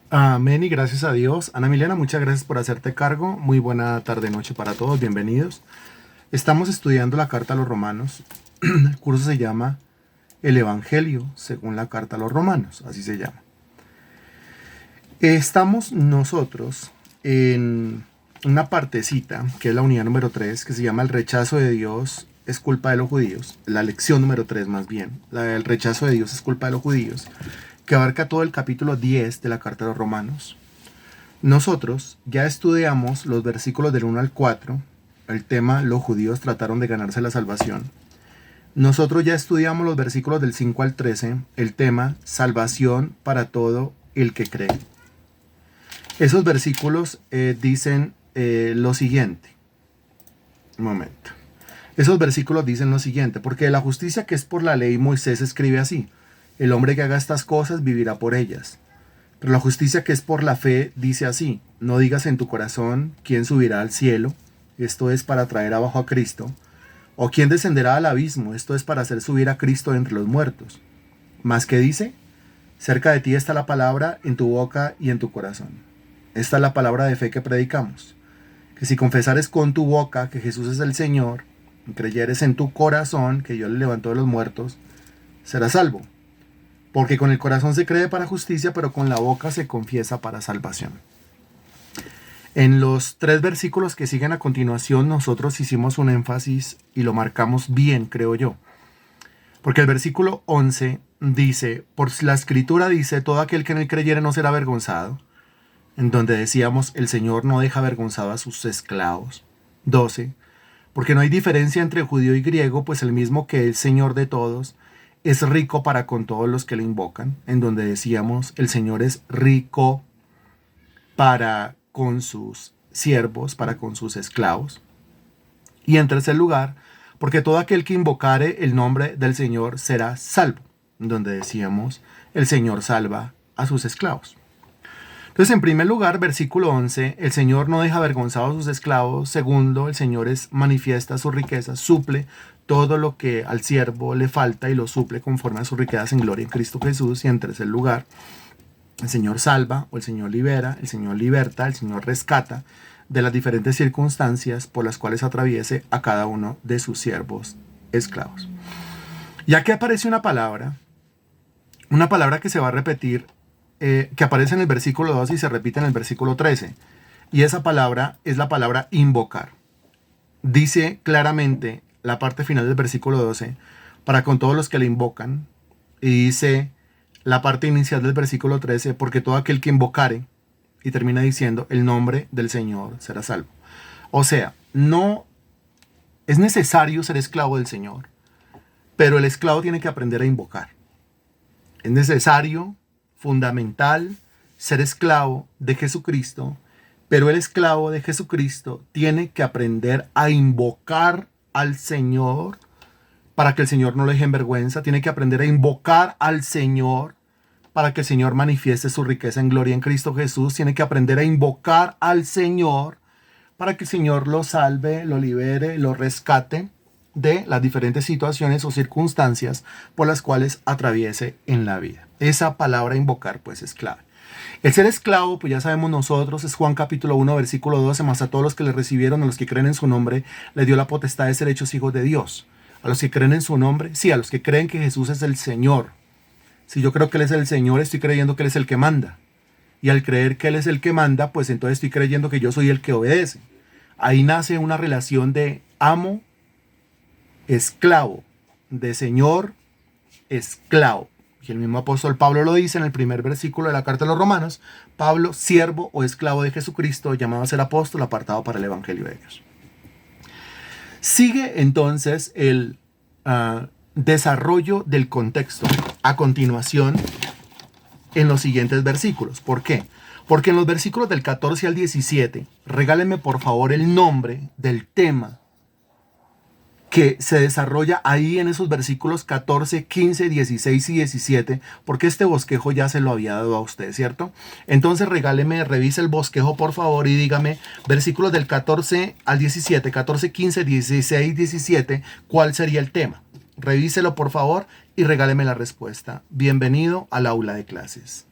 Amén y gracias a Dios. Ana Milena, muchas gracias por hacerte cargo. Muy buena tarde, noche para todos. Bienvenidos. Estamos estudiando la carta a los romanos. El curso se llama El Evangelio según la carta a los romanos. Así se llama. Estamos nosotros en una partecita que es la unidad número 3, que se llama El rechazo de Dios es culpa de los judíos. La lección número 3 más bien. El rechazo de Dios es culpa de los judíos, que abarca todo el capítulo 10 de la carta a los romanos. Nosotros ya estudiamos los versículos del 1 al 4, el tema los judíos trataron de ganarse la salvación. Nosotros ya estudiamos los versículos del 5 al 13, el tema salvación para todo el que cree. Esos versículos dicen lo siguiente. Un momento. Esos versículos dicen lo siguiente: porque la justicia que es por la ley, Moisés escribe así: el hombre que haga estas cosas vivirá por ellas. Pero la justicia que es por la fe dice así: no digas en tu corazón quién subirá al cielo, esto es para traer abajo a Cristo, o quién descenderá al abismo, esto es para hacer subir a Cristo entre los muertos. Mas que dice: cerca de ti está la palabra, en tu boca y en tu corazón. Esta es la palabra de fe que predicamos: que si confesares con tu boca que Jesús es el Señor, y creyeres en tu corazón que Dios le levantó de los muertos, serás salvo. Porque con el corazón se cree para justicia, pero con la boca se confiesa para salvación. En los 3 versículos que siguen a continuación, nosotros hicimos un énfasis y lo marcamos bien, creo yo. Porque el versículo 11 dice: por la escritura dice, todo aquel que en él creyere no será avergonzado. En donde decíamos, el Señor no deja avergonzado a sus esclavos. 12. Porque no hay diferencia entre judío y griego, pues el mismo que es Señor de todos es rico para con todos los que le invocan. En donde decíamos, el Señor es rico para con sus siervos, para con sus esclavos. Y en tercer lugar, porque todo aquel que invocare el nombre del Señor será salvo. En donde decíamos, el Señor salva a sus esclavos. Entonces, en primer lugar, versículo 11, el Señor no deja avergonzados a sus esclavos. Segundo, el Señor manifiesta su riqueza, suple todo lo que al siervo le falta y lo suple conforme a sus riquezas en gloria en Cristo Jesús. Y en tercer lugar, el Señor salva o el Señor libera, el Señor liberta, el Señor rescata de las diferentes circunstancias por las cuales atraviese a cada uno de sus siervos esclavos. Y aquí aparece una palabra que se va a repetir, que aparece en el versículo 2 y se repite en el versículo 13. Y esa palabra es la palabra invocar. Dice claramente la parte final del versículo 12, para con todos los que le invocan. Y dice la parte inicial del versículo 13, porque todo aquel que invocare, y termina diciendo, el nombre del Señor será salvo. O sea, no es necesario ser esclavo del Señor, pero el esclavo tiene que aprender a invocar. Es necesario, fundamental, ser esclavo de Jesucristo, pero el esclavo de Jesucristo tiene que aprender a invocar al Señor para que el Señor no le deje en vergüenza. Tiene que aprender a invocar al Señor para que el Señor manifieste su riqueza en gloria en Cristo Jesús. Tiene que aprender a invocar al Señor para que el Señor lo salve, lo libere, lo rescate de las diferentes situaciones o circunstancias por las cuales atraviese en la vida. Esa palabra invocar pues es clave. El ser esclavo, pues ya sabemos nosotros, es Juan capítulo 1, versículo 12, más a todos los que le recibieron, a los que creen en su nombre, le dio la potestad de ser hechos hijos de Dios. A los que creen en su nombre, sí, a los que creen que Jesús es el Señor. Si yo creo que Él es el Señor, estoy creyendo que Él es el que manda. Y al creer que Él es el que manda, pues entonces estoy creyendo que yo soy el que obedece. Ahí nace una relación de amo, esclavo, de Señor, esclavo. Y el mismo apóstol Pablo lo dice en el primer versículo de la carta a los Romanos: Pablo, siervo o esclavo de Jesucristo, llamado a ser apóstol, apartado para el evangelio de Dios. Sigue entonces el desarrollo del contexto a continuación en los siguientes versículos. ¿Por qué? Porque en los versículos del 14 al 17, regálenme por favor el nombre del tema que se desarrolla ahí en esos versículos 14, 15, 16 y 17, porque este bosquejo ya se lo había dado a usted, ¿cierto? Entonces regáleme, revise el bosquejo por favor y dígame, versículos del 14 al 17, 14, 15, 16, 17, ¿cuál sería el tema? Revíselo por favor y regáleme la respuesta. Bienvenido al aula de clases.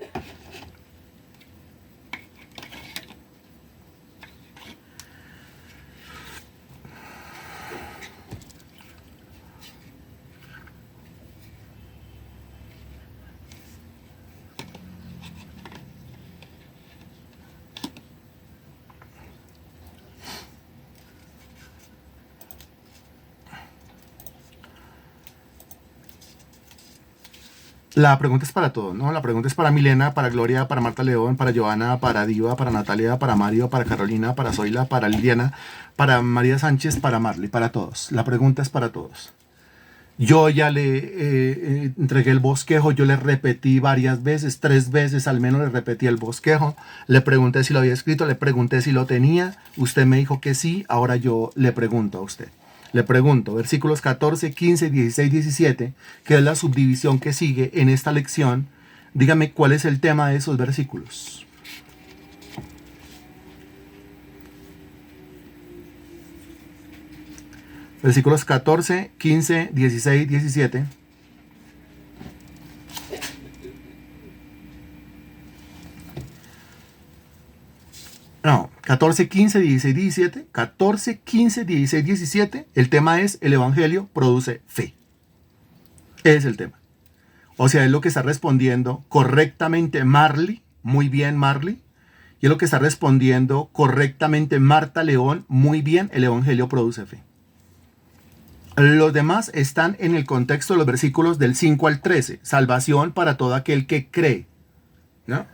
La pregunta es para todos, ¿no? La pregunta es para Milena, para Gloria, para Marta León, para Joana, para Diva, para Natalia, para Mario, para Carolina, para Zoila, para Liliana, para María Sánchez, para Marley, para todos. La pregunta es para todos. Yo ya le entregué el bosquejo, yo le repetí varias veces, 3 veces al menos le repetí el bosquejo, le pregunté si lo había escrito, le pregunté si lo tenía, usted me dijo que sí, ahora yo le pregunto a usted. Le pregunto, versículos 14, 15, 16, 17, que es la subdivisión que sigue en esta lección, dígame cuál es el tema de esos versículos. Versículos 14, 15, 16, 17. No, 14, 15, 16, 17. 14, 15, 16, 17. El tema es el Evangelio produce fe. Es el tema. O sea, es lo que está respondiendo correctamente Marley. Muy bien, Marley. Y es lo que está respondiendo correctamente Marta León. Muy bien, el Evangelio produce fe. Los demás están en el contexto de los versículos del 5 al 13. Salvación para todo aquel que cree, ¿no?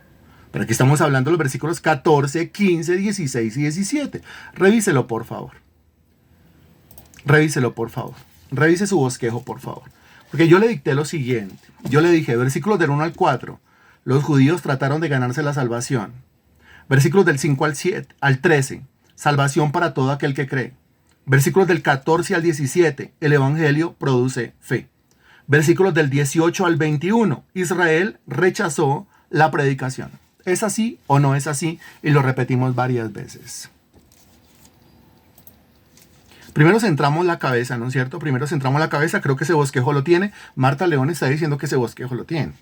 Pero aquí estamos hablando de los versículos 14, 15, 16 y 17. Revíselo, por favor. Revíselo, por favor. Revise su bosquejo, por favor. Porque yo le dicté lo siguiente. Yo le dije, versículos del 1 al 4. Los judíos trataron de ganarse la salvación. Versículos del 5 al 7, al 13. Salvación para todo aquel que cree. Versículos del 14 al 17, el Evangelio produce fe. Versículos del 18 al 21, Israel rechazó la predicación. ¿Es así o no es así? Y lo repetimos varias veces. Primero centramos la cabeza, ¿no es cierto? Primero centramos la cabeza, creo que ese bosquejo lo tiene. Marta León está diciendo que ese bosquejo lo tiene.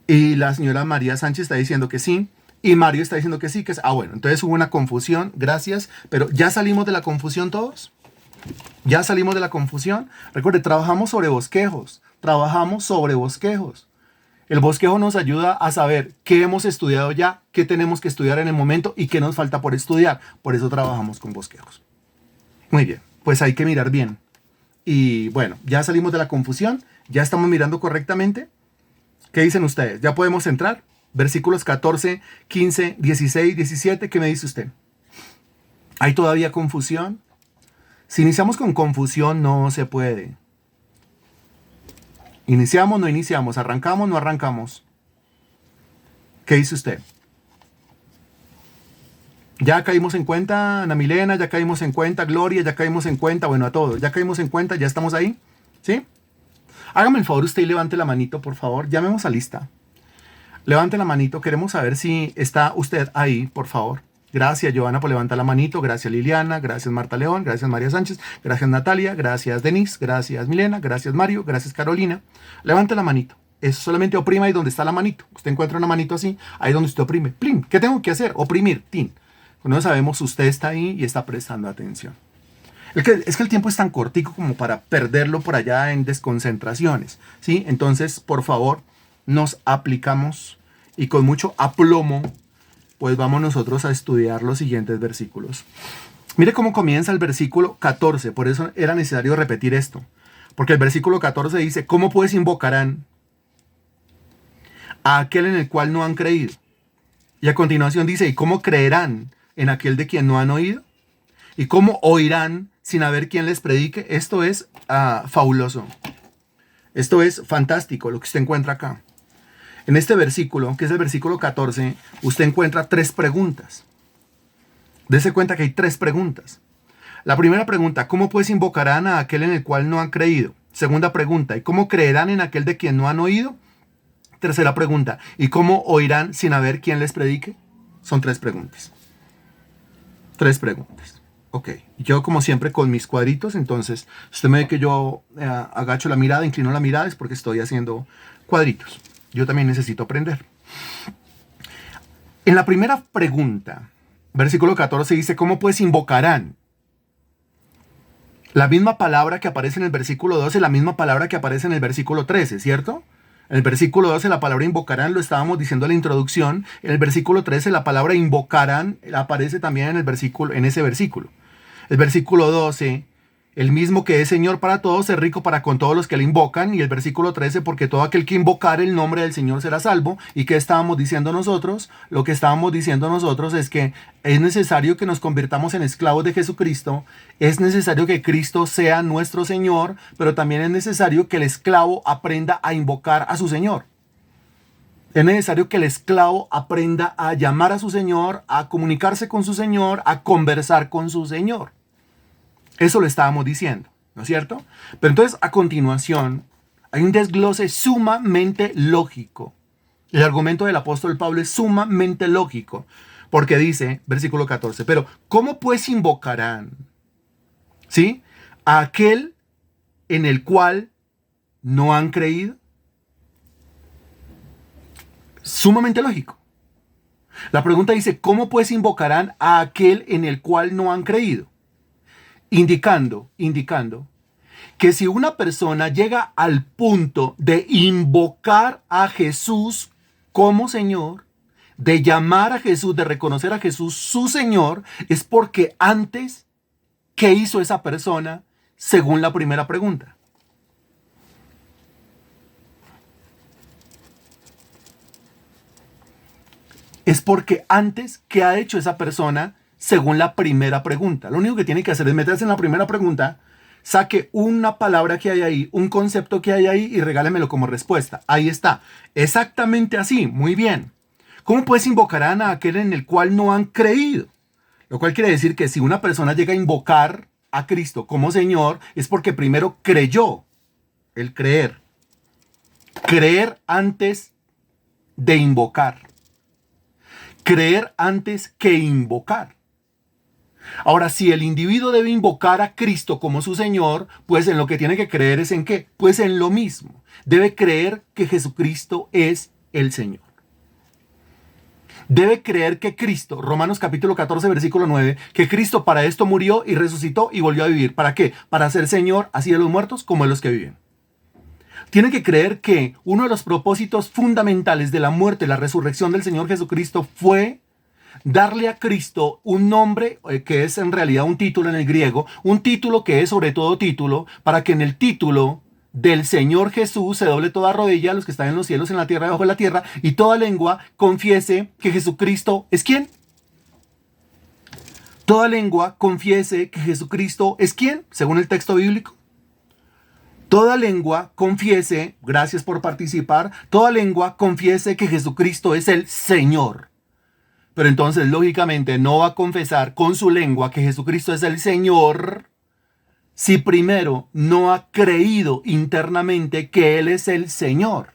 Y la señora María Sánchez está diciendo que sí. Y Mario está diciendo que sí, que es... Ah, bueno, entonces hubo una confusión, gracias. Pero ¿ya salimos de la confusión todos? ¿Ya salimos de la confusión? Recuerde, trabajamos sobre bosquejos. Trabajamos sobre bosquejos. El bosquejo nos ayuda a saber qué hemos estudiado ya, qué tenemos que estudiar en el momento y qué nos falta por estudiar. Por eso trabajamos con bosquejos. Muy bien, pues hay que mirar bien. Y bueno, ya salimos de la confusión, ya estamos mirando correctamente. ¿Qué dicen ustedes? ¿Ya podemos entrar? Versículos 14, 15, 16, 17, ¿qué me dice usted? ¿Hay todavía confusión? Si iniciamos con confusión, no se puede. ¿Iniciamos, no iniciamos? ¿Arrancamos, no arrancamos? ¿Qué dice usted? Ya caímos en cuenta, Ana Milena, ya caímos en cuenta, Gloria, ya caímos en cuenta, bueno, a todos, ya caímos en cuenta, ya estamos ahí, ¿sí? Hágame el favor usted y levante la manito, por favor, llamemos a lista. Levante la manito, queremos saber si está usted ahí, por favor. Gracias, Joana, por levantar la manito. Gracias, Liliana. Gracias, Marta León. Gracias, María Sánchez. Gracias, Natalia. Gracias, Denise. Gracias, Milena. Gracias, Mario. Gracias, Carolina. Levante la manito. Es solamente oprima ahí donde está la manito. Usted encuentra una manito así, ahí donde usted oprime. ¡Plim! ¿Qué tengo que hacer? Oprimir. ¡Tin! Cuando sabemos, usted está ahí y está prestando atención. Es que el tiempo es tan cortico como para perderlo por allá en desconcentraciones, ¿sí? Entonces, por favor, nos aplicamos y con mucho aplomo, pues vamos nosotros a estudiar los siguientes versículos. Mire cómo comienza el versículo 14, por eso era necesario repetir esto. Porque el versículo 14 dice, ¿cómo pues invocarán a aquel en el cual no han creído? Y a continuación dice, ¿y cómo creerán en aquel de quien no han oído? ¿Y cómo oirán sin haber quien les predique? Esto es fabuloso. Esto es fantástico lo que usted encuentra acá. En este versículo, que es el versículo 14, usted encuentra 3 preguntas. Dese cuenta que hay 3 preguntas. La primera pregunta, ¿cómo pues invocarán a aquel en el cual no han creído? Segunda pregunta, ¿y cómo creerán en aquel de quien no han oído? Tercera pregunta, ¿y cómo oirán sin haber quien les predique? Son 3 preguntas. 3 preguntas. Ok, yo como siempre con mis cuadritos, entonces usted me ve que yo agacho la mirada, inclino la mirada, es porque estoy haciendo cuadritos. Yo también necesito aprender. En la primera pregunta, versículo 14 dice, ¿cómo pues invocarán? La misma palabra que aparece en el versículo 12, la misma palabra que aparece en el versículo 13, ¿cierto? En el versículo 12 la palabra invocarán, lo estábamos diciendo en la introducción. En el versículo 13 la palabra invocarán aparece también en ese versículo. El versículo 12 El mismo que es Señor para todos, es rico para con todos los que le invocan. Y el versículo 13, porque todo aquel que invocare el nombre del Señor será salvo. ¿Y qué estábamos diciendo nosotros? Lo que estábamos diciendo nosotros es que es necesario que nos convirtamos en esclavos de Jesucristo. Es necesario que Cristo sea nuestro Señor, pero también es necesario que el esclavo aprenda a invocar a su Señor. Es necesario que el esclavo aprenda a llamar a su Señor, a comunicarse con su Señor, a conversar con su Señor. Eso lo estábamos diciendo, ¿no es cierto? Pero entonces, a continuación, hay un desglose sumamente lógico. El argumento del apóstol Pablo es sumamente lógico, porque dice, versículo 14, pero ¿cómo pues invocarán, ¿sí?, a aquel en el cual no han creído? Sumamente lógico. La pregunta dice, ¿cómo pues invocarán a aquel en el cual no han creído? Indicando que si una persona llega al punto de invocar a Jesús como Señor, de llamar a Jesús, de reconocer a Jesús su Señor, es porque antes, ¿qué hizo esa persona según la primera pregunta? Es porque antes, ¿qué ha hecho esa persona según la primera pregunta? Lo único que tiene que hacer es meterse en la primera pregunta, saque una palabra que hay ahí, un concepto que hay ahí y regálemelo como respuesta. Ahí está. Exactamente así. Muy bien. ¿Cómo pues invocarán a aquel en el cual no han creído? Lo cual quiere decir que si una persona llega a invocar a Cristo como Señor, es porque primero creyó. El creer. Creer antes de invocar. Creer antes que invocar. Ahora, si el individuo debe invocar a Cristo como su Señor, pues en lo que tiene que creer es en qué? Pues en lo mismo. Debe creer que Jesucristo es el Señor. Debe creer que Cristo, Romanos capítulo 14, versículo 9, que Cristo para esto murió y resucitó y volvió a vivir. ¿Para qué? Para ser Señor así de los muertos como de los que viven. Tiene que creer que uno de los propósitos fundamentales de la muerte y la resurrección del Señor Jesucristo fue darle a Cristo un nombre que es en realidad un título en el griego, un título que es sobre todo título, para que en el título del Señor Jesús se doble toda rodilla, los que están en los cielos, en la tierra, debajo de la tierra, y toda lengua confiese que Jesucristo es ¿quién? Toda lengua confiese que Jesucristo es ¿quién? Según el texto bíblico. Toda lengua confiese, gracias por participar, toda lengua confiese que Jesucristo es el Señor. Pero entonces, lógicamente, no va a confesar con su lengua que Jesucristo es el Señor si primero no ha creído internamente que Él es el Señor.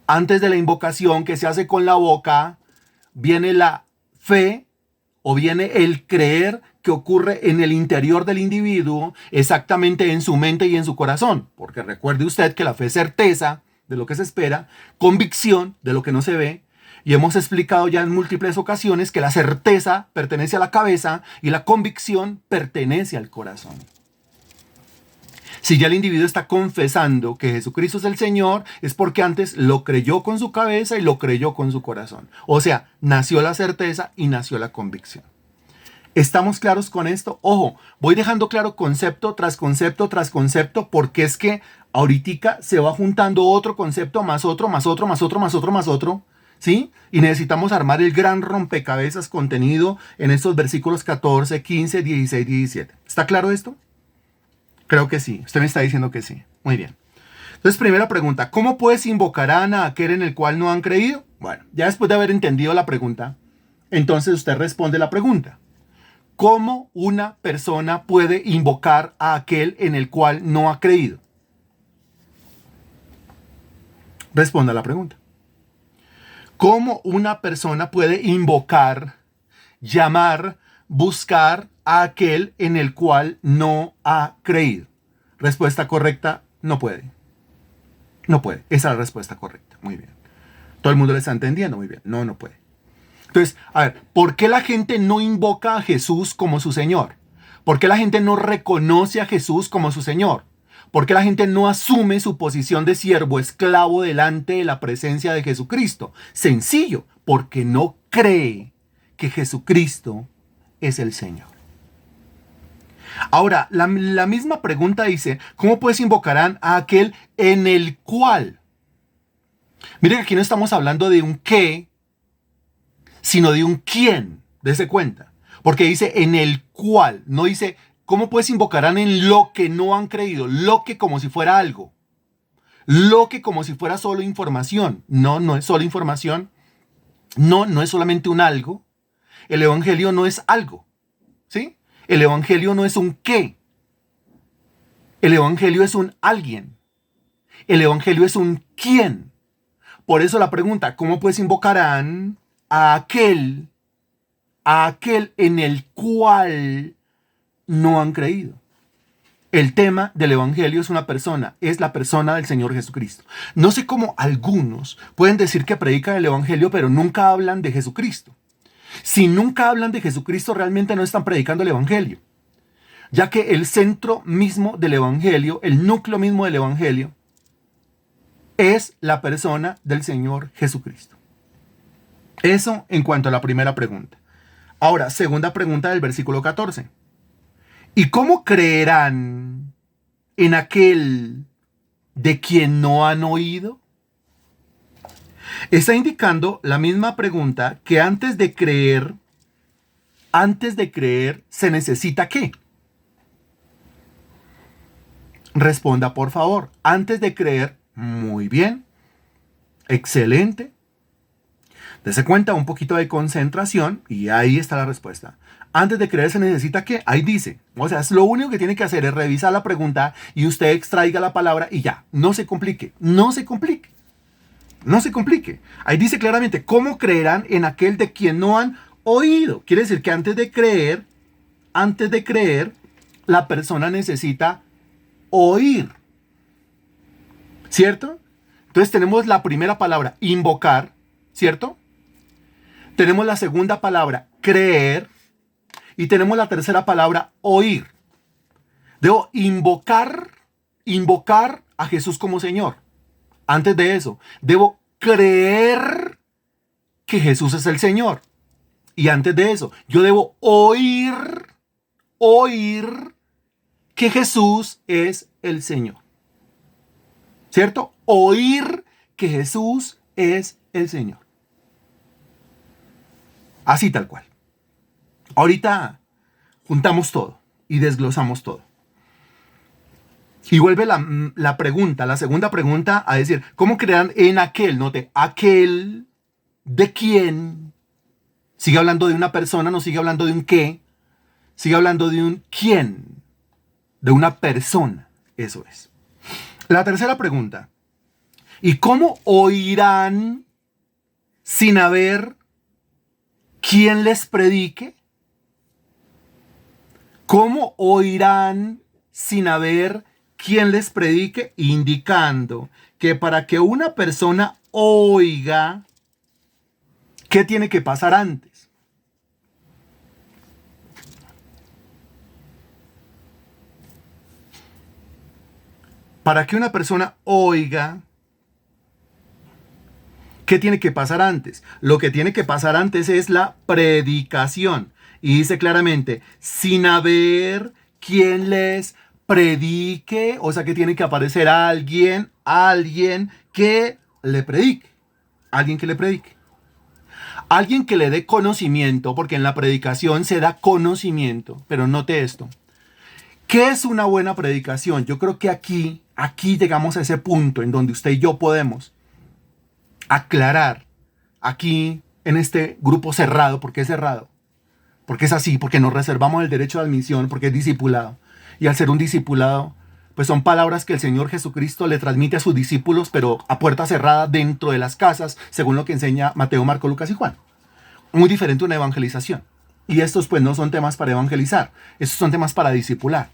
Antes de la invocación que se hace con la boca, viene la fe o viene el creer que ocurre en el interior del individuo, exactamente en su mente y en su corazón. Porque recuerde usted que la fe es certeza de lo que se espera, convicción de lo que no se ve. Y hemos explicado ya en múltiples ocasiones que la certeza pertenece a la cabeza y la convicción pertenece al corazón. Si ya el individuo está confesando que Jesucristo es el Señor, es porque antes lo creyó con su cabeza y lo creyó con su corazón. O sea, nació la certeza y nació la convicción. ¿Estamos claros con esto? Ojo, voy dejando claro concepto tras concepto tras concepto, porque es que ahorita se va juntando otro concepto más otro, más otro, más otro, más otro, más otro. ¿Sí? Y necesitamos armar el gran rompecabezas contenido en estos versículos 14, 15, 16, 17. ¿Está claro esto? Creo que sí. Usted me está diciendo que sí. Muy bien. Entonces, primera pregunta. ¿Cómo pues invocarán a aquel en el cual no han creído? Bueno, ya después de haber entendido la pregunta, entonces usted responde la pregunta. ¿Cómo una persona puede invocar a aquel en el cual no ha creído? Responda la pregunta. ¿Cómo una persona puede invocar, llamar, buscar a aquel en el cual no ha creído? Respuesta correcta, no puede. No puede. Esa es la respuesta correcta. Muy bien. ¿Todo el mundo le está entendiendo? Muy bien. No, no puede. Entonces, a ver, ¿por qué la gente no invoca a Jesús como su Señor? ¿Por qué la gente no reconoce a Jesús como su Señor? ¿Por qué la gente no asume su posición de siervo esclavo delante de la presencia de Jesucristo? Sencillo, porque no cree que Jesucristo es el Señor. Ahora, la misma pregunta dice, ¿cómo pues invocarán a aquel en el cual? Miren que aquí no estamos hablando de un qué, sino de un quién. Dese cuenta. Porque dice en el cual, no dice, ¿cómo pues invocarán en lo que no han creído? Lo que como si fuera algo. Lo que como si fuera solo información. No, no es solo información. No, no es solamente un algo. El evangelio no es algo. ¿Sí? El evangelio no es un qué. El evangelio es un alguien. El evangelio es un quién. Por eso la pregunta, ¿cómo pues invocarán a aquel en el cual no han creído? El tema del evangelio es una persona, es la persona del Señor Jesucristo. No sé cómo algunos pueden decir que predican el evangelio, pero nunca hablan de Jesucristo. Si nunca hablan de Jesucristo, realmente no están predicando el evangelio. Ya que el centro mismo del evangelio, el núcleo mismo del evangelio, es la persona del Señor Jesucristo. Eso en cuanto a la primera pregunta. Ahora, segunda pregunta del versículo 14. ¿Y cómo creerán en aquel de quien no han oído? Está indicando la misma pregunta que antes de creer, ¿se necesita qué? Responda, por favor. Antes de creer, muy bien, excelente. Dese cuenta, un poquito de concentración y ahí está la respuesta. Antes de creer se necesita que, ahí dice, o sea, es lo único que tiene que hacer es revisar la pregunta y usted extraiga la palabra y ya, no se complique, no se complique, no se complique. Ahí dice claramente, ¿cómo creerán en aquel de quien no han oído? Quiere decir que antes de creer, la persona necesita oír, ¿cierto? Entonces tenemos la primera palabra, invocar, ¿cierto? Tenemos la segunda palabra, creer. Y tenemos la tercera palabra, oír. Debo invocar a Jesús como Señor. Antes de eso, debo creer que Jesús es el Señor. Y antes de eso, yo debo oír que Jesús es el Señor. ¿Cierto? Oír que Jesús es el Señor. Así tal cual. Ahorita juntamos todo y desglosamos todo. Y vuelve la pregunta, la segunda pregunta a decir, ¿cómo creerán en aquel? Note, aquel de quién. Sigue hablando de una persona, no sigue hablando de un qué. Sigue hablando de un quién. De una persona. Eso es. La tercera pregunta. ¿Y cómo oirán sin haber quien les predique? ¿Cómo oirán sin haber quien les predique? Indicando que para que una persona oiga, ¿qué tiene que pasar antes? Para que una persona oiga, ¿qué tiene que pasar antes? Lo que tiene que pasar antes es la predicación. Y dice claramente, sin haber quien les predique, o sea que tiene que aparecer alguien que le predique. Alguien que le predique. Alguien que le dé conocimiento, porque en la predicación se da conocimiento. Pero note esto. ¿Qué es una buena predicación? Yo creo que aquí llegamos a ese punto en donde usted y yo podemos aclarar aquí en este grupo cerrado, porque es cerrado. Porque es así, porque nos reservamos el derecho de admisión, porque es discipulado. Y al ser un discipulado, pues son palabras que el Señor Jesucristo le transmite a sus discípulos, pero a puerta cerrada dentro de las casas, según lo que enseña Mateo, Marco, Lucas y Juan. Muy diferente a una evangelización. Y estos pues no son temas para evangelizar, estos son temas para discipular.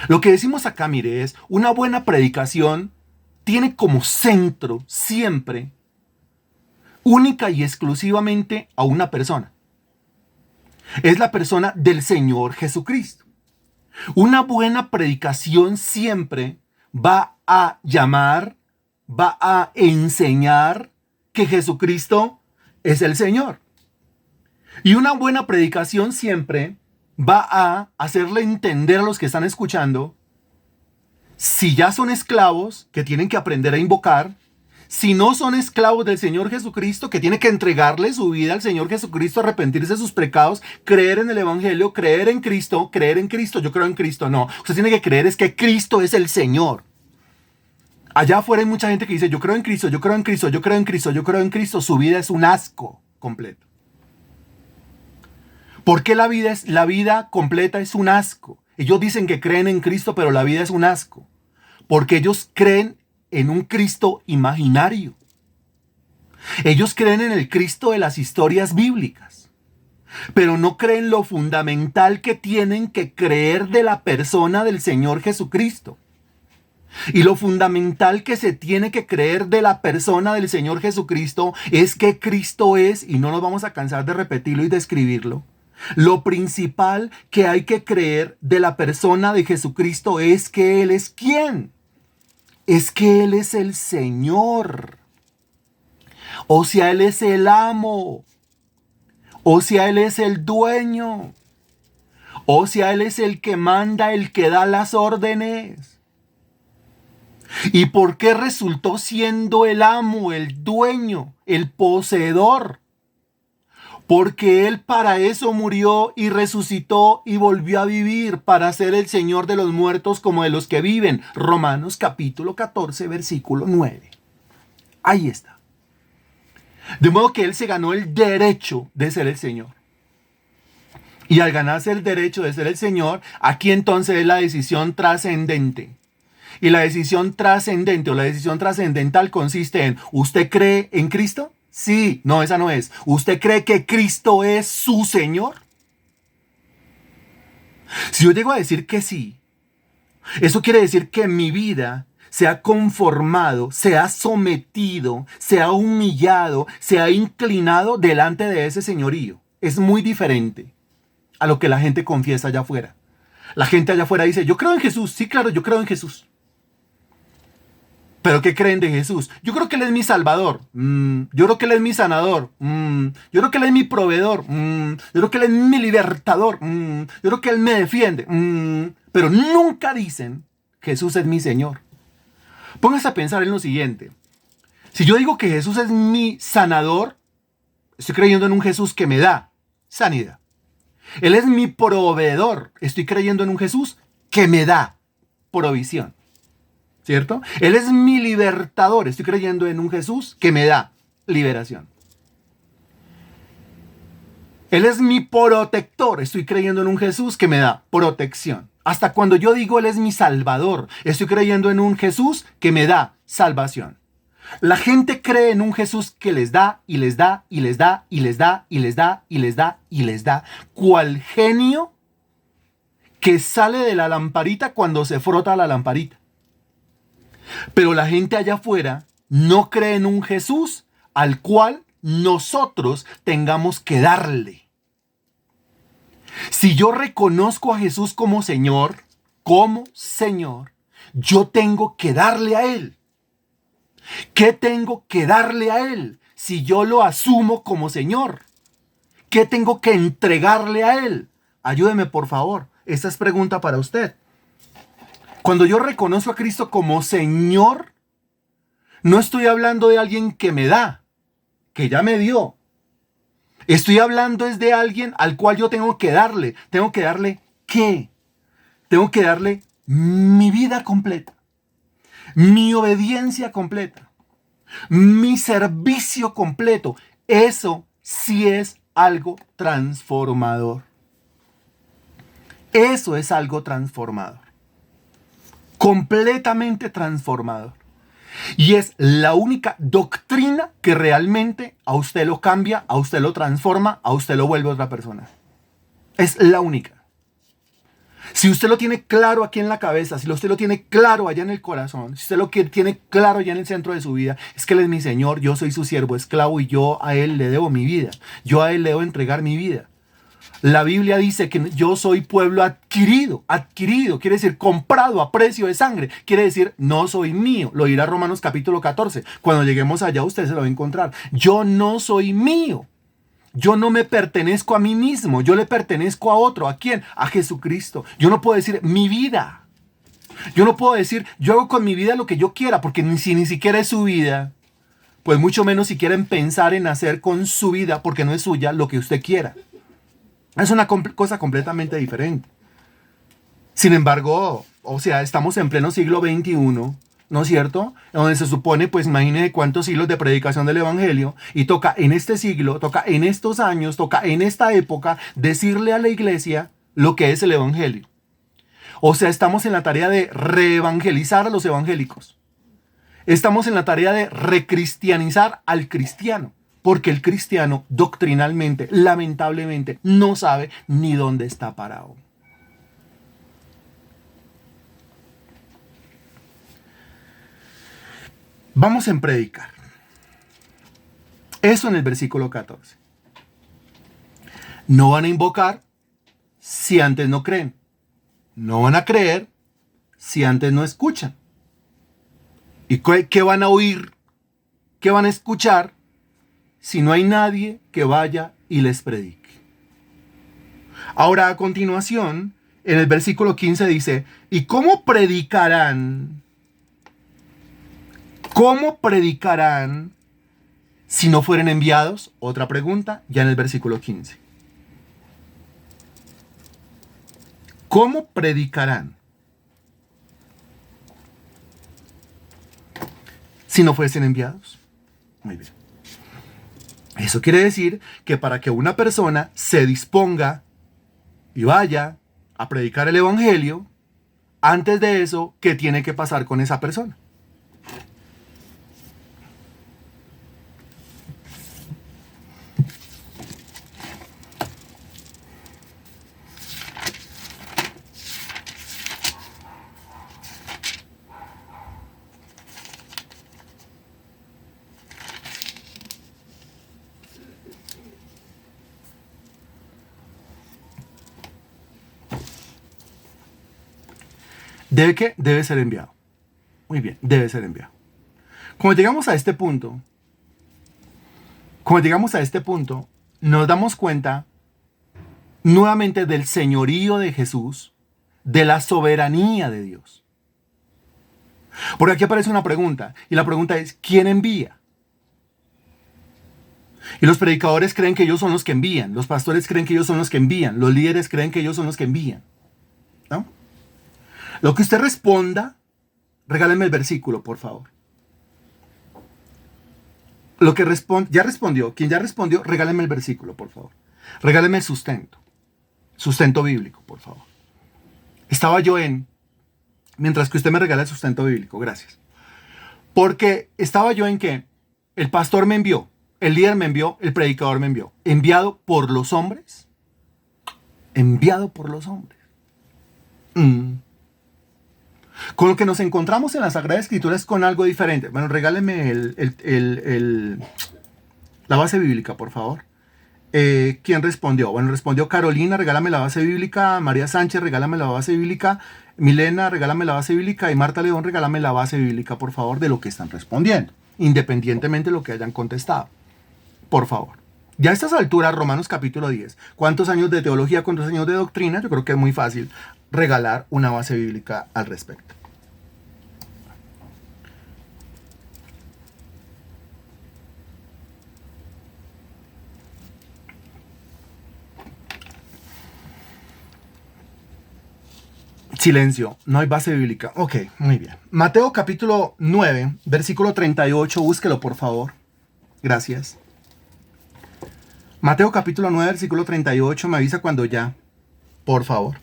Lo que decimos acá, mire, es una buena predicación tiene como centro siempre, única y exclusivamente a una persona. Es la persona del Señor Jesucristo. Una buena predicación siempre va a llamar, va a enseñar que Jesucristo es el Señor. Y una buena predicación siempre va a hacerle entender a los que están escuchando, si ya son esclavos, que tienen que aprender a invocar, si no son esclavos del Señor Jesucristo, que tienen que entregarle su vida al Señor Jesucristo, arrepentirse de sus pecados, creer en el Evangelio, creer en Cristo, yo creo en Cristo. No, usted tiene que creer es que Cristo es el Señor. Allá afuera hay mucha gente que dice, yo creo en Cristo, yo creo en Cristo, yo creo en Cristo, yo creo en Cristo. Su vida es un asco completo. ¿Por qué la vida completa es un asco? Ellos dicen que creen en Cristo, pero la vida es un asco. Porque ellos creen en un Cristo imaginario. Ellos creen en el Cristo de las historias bíblicas, pero no creen lo fundamental que tienen que creer de la persona del Señor Jesucristo. Y lo fundamental que se tiene que creer de la persona del Señor Jesucristo es que Cristo es, y no nos vamos a cansar de repetirlo y describirlo, lo principal que hay que creer de la persona de Jesucristo es que Él es ¿quién? Es que Él es el Señor. O sea, Él es el amo. O sea, Él es el dueño. O sea, Él es el que manda, el que da las órdenes. ¿Y por qué resultó siendo el amo, el dueño, el poseedor? Porque Él para eso murió y resucitó y volvió a vivir para ser el Señor de los muertos como de los que viven. Romanos capítulo 14, versículo 9. Ahí está. De modo que Él se ganó el derecho de ser el Señor. Y al ganarse el derecho de ser el Señor, aquí entonces es la decisión trascendente. Y la decisión trascendente o la decisión trascendental consiste en, ¿usted cree en Cristo? Sí, no, esa no es. ¿Usted cree que Cristo es su Señor? Si yo llego a decir que sí, eso quiere decir que mi vida se ha conformado, se ha sometido, se ha humillado, se ha inclinado delante de ese señorío. Es muy diferente a lo que la gente confiesa allá afuera. La gente allá afuera dice, yo creo en Jesús. Sí, claro, yo creo en Jesús. ¿Pero qué creen de Jesús? Yo creo que Él es mi salvador. Yo creo que Él es mi sanador. Yo creo que Él es mi proveedor. Yo creo que Él es mi libertador. Yo creo que Él me defiende. Pero nunca dicen, Jesús es mi Señor. Póngase a pensar en lo siguiente. Si yo digo que Jesús es mi sanador, estoy creyendo en un Jesús que me da sanidad. Él es mi proveedor. Estoy creyendo en un Jesús que me da provisión. ¿Cierto? Él es mi libertador. Estoy creyendo en un Jesús que me da liberación. Él es mi protector. Estoy creyendo en un Jesús que me da protección. Hasta cuando yo digo Él es mi salvador, estoy creyendo en un Jesús que me da salvación. La gente cree en un Jesús que les da y les da y les da y les da y les da y les da y les da. ¿Cuál genio que sale de la lamparita cuando se frota la lamparita? Pero la gente allá afuera no cree en un Jesús al cual nosotros tengamos que darle. Si yo reconozco a Jesús como Señor, yo tengo que darle a Él. ¿Qué tengo que darle a Él si yo lo asumo como Señor? ¿Qué tengo que entregarle a Él? Ayúdeme, por favor. Esta es pregunta para usted. Cuando yo reconozco a Cristo como Señor, no estoy hablando de alguien que me da, que ya me dio. Estoy hablando es de alguien al cual yo tengo que darle. ¿Tengo que darle qué? Tengo que darle mi vida completa, mi obediencia completa, mi servicio completo. Eso sí es algo transformador. Eso es algo transformador. Completamente transformador. Y es la única doctrina que realmente a usted lo cambia, a usted lo transforma, a usted lo vuelve otra persona. Es la única. Si usted lo tiene claro aquí en la cabeza, si usted lo tiene claro allá en el corazón, si usted lo tiene claro allá en el centro de su vida, es que Él es mi Señor, yo soy su siervo, esclavo, y yo a Él le debo mi vida. Yo a Él le debo entregar mi vida. La Biblia dice que yo soy pueblo adquirido, quiere decir comprado a precio de sangre, quiere decir no soy mío, lo dirá Romanos capítulo 14, cuando lleguemos allá usted se lo va a encontrar, yo no soy mío, Yo no me pertenezco a mí mismo, yo le pertenezco a otro. ¿A quién? A Jesucristo. Yo no puedo decir mi vida. Yo no puedo decir yo hago con mi vida lo que yo quiera, porque si ni siquiera es su vida, pues mucho menos si quieren pensar en hacer con su vida, porque no es suya, lo que usted quiera. Es una cosa completamente diferente. Sin embargo, o sea, estamos en pleno siglo XXI, ¿no es cierto? Donde se supone, pues imagínense cuántos siglos de predicación del Evangelio, y toca en este siglo, toca en estos años, toca en esta época decirle a la iglesia lo que es el Evangelio. O sea, estamos en la tarea de reevangelizar a los evangélicos. Estamos en la tarea de recristianizar al cristiano, porque el cristiano doctrinalmente, lamentablemente, no sabe ni dónde está parado. Vamos en predicar. Eso en el versículo 14. No van a invocar si antes no creen. No van a creer si antes no escuchan. ¿Y qué van a oír? ¿Qué van a escuchar si no hay nadie que vaya y les predique? Ahora, a continuación, en el versículo 15 dice, ¿y cómo predicarán? ¿Cómo predicarán si no fueren enviados? Otra pregunta, ya en el versículo 15. ¿Cómo predicarán si no fuesen enviados? Muy bien. Eso quiere decir que para que una persona se disponga y vaya a predicar el evangelio, antes de eso, ¿qué tiene que pasar con esa persona? ¿Debe qué? Debe ser enviado. Muy bien, debe ser enviado. Como llegamos a este punto, nos damos cuenta nuevamente del señorío de Jesús, de la soberanía de Dios. Porque aquí aparece una pregunta, y la pregunta es, ¿quién envía? Y los predicadores creen que ellos son los que envían, los pastores creen que ellos son los que envían, los líderes creen que ellos son los que envían. ¿No? Lo que usted responda, regáleme el versículo, por favor. Lo que ya respondió, quien ya respondió, regáleme el versículo, por favor. Regáleme el sustento bíblico, por favor. Estaba yo mientras que usted me regala el sustento bíblico, gracias. Porque estaba yo en que el pastor me envió, el líder me envió, el predicador me envió. ¿Enviado por los hombres? Enviado por los hombres. Con lo que nos encontramos en la Sagrada Escritura es con algo diferente. Bueno, regáleme la base bíblica, por favor. ¿Quién respondió? Bueno, respondió Carolina, regálame la base bíblica. María Sánchez, regálame la base bíblica. Milena, regálame la base bíblica. Y Marta León, regálame la base bíblica, por favor, de lo que están respondiendo, independientemente de lo que hayan contestado. Por favor. Ya a estas alturas, Romanos capítulo 10. ¿Cuántos años de teología, cuántos años de doctrina? Yo creo que es muy fácil regalar una base bíblica al respecto. Silencio, no hay base bíblica. Ok, muy bien. Mateo capítulo 9, versículo 38, búsquelo por favor. Gracias. Mateo capítulo 9, versículo 38, me avisa cuando ya. Por favor.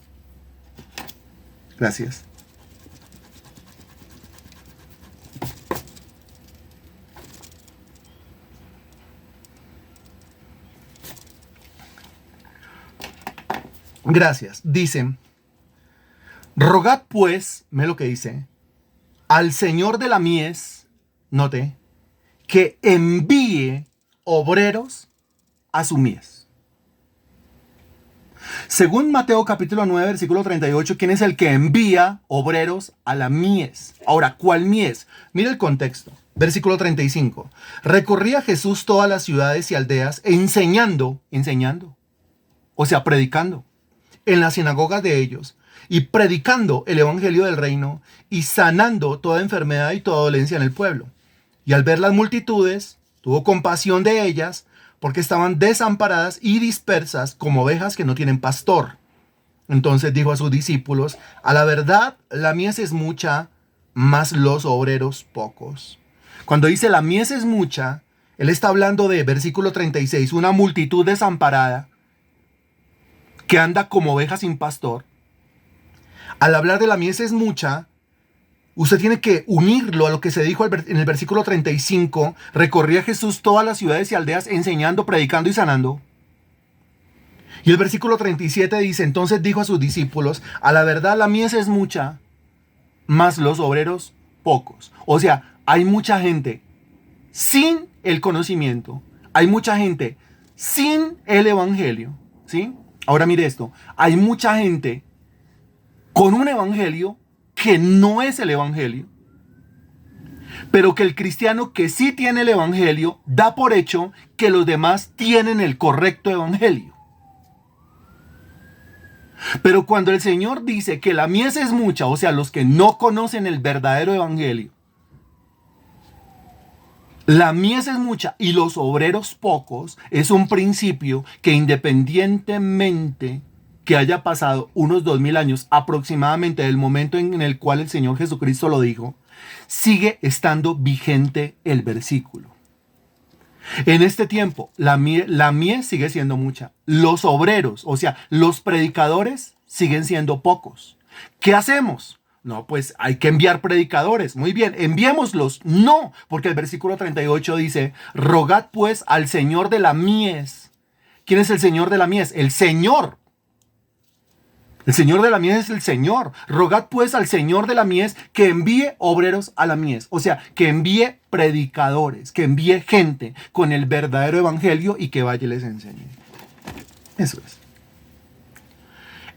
Gracias. Gracias. Dice, rogad pues, ve lo que dice, al Señor de la mies, note, que envíe obreros a su mies. Según Mateo capítulo 9, versículo 38, ¿quién es el que envía obreros a la mies? Ahora, ¿cuál mies? Mira el contexto. Versículo 35. Recorría Jesús todas las ciudades y aldeas enseñando, o sea, predicando, en las sinagogas de ellos, y predicando el evangelio del reino, y sanando toda enfermedad y toda dolencia en el pueblo. Y al ver las multitudes, tuvo compasión de ellas, porque estaban desamparadas y dispersas como ovejas que no tienen pastor. Entonces dijo a sus discípulos: a la verdad, la mies es mucha, mas los obreros pocos. Cuando dice la mies es mucha, él está hablando de, versículo 36, una multitud desamparada que anda como ovejas sin pastor. Al hablar de la mies es mucha, usted tiene que unirlo a lo que se dijo en el versículo 35. Recorría Jesús todas las ciudades y aldeas enseñando, predicando y sanando. Y el versículo 37 dice: entonces dijo a sus discípulos: a la verdad la mies es mucha, mas los obreros pocos. O sea, hay mucha gente sin el conocimiento. Hay mucha gente sin el evangelio. ¿Sí? Ahora mire esto. Hay mucha gente con un evangelio que no es el evangelio, pero que el cristiano que sí tiene el evangelio da por hecho que los demás tienen el correcto evangelio. Pero cuando el Señor dice que la mies es mucha, o sea, los que no conocen el verdadero evangelio, la mies es mucha y los obreros pocos, es un principio que independientemente que haya pasado unos 2000 años aproximadamente del momento en el cual el Señor Jesucristo lo dijo, sigue estando vigente el versículo. En este tiempo, la mies sigue siendo mucha. Los obreros, o sea, los predicadores, siguen siendo pocos. ¿Qué hacemos? No, pues hay que enviar predicadores. Muy bien, enviémoslos. No, porque el versículo 38 dice: rogad pues al Señor de la mies. ¿Quién es el Señor de la mies? El Señor. El Señor de la mies es el Señor. Rogad pues al Señor de la mies que envíe obreros a la mies. O sea, que envíe predicadores, que envíe gente con el verdadero evangelio y que vaya y les enseñe. Eso es.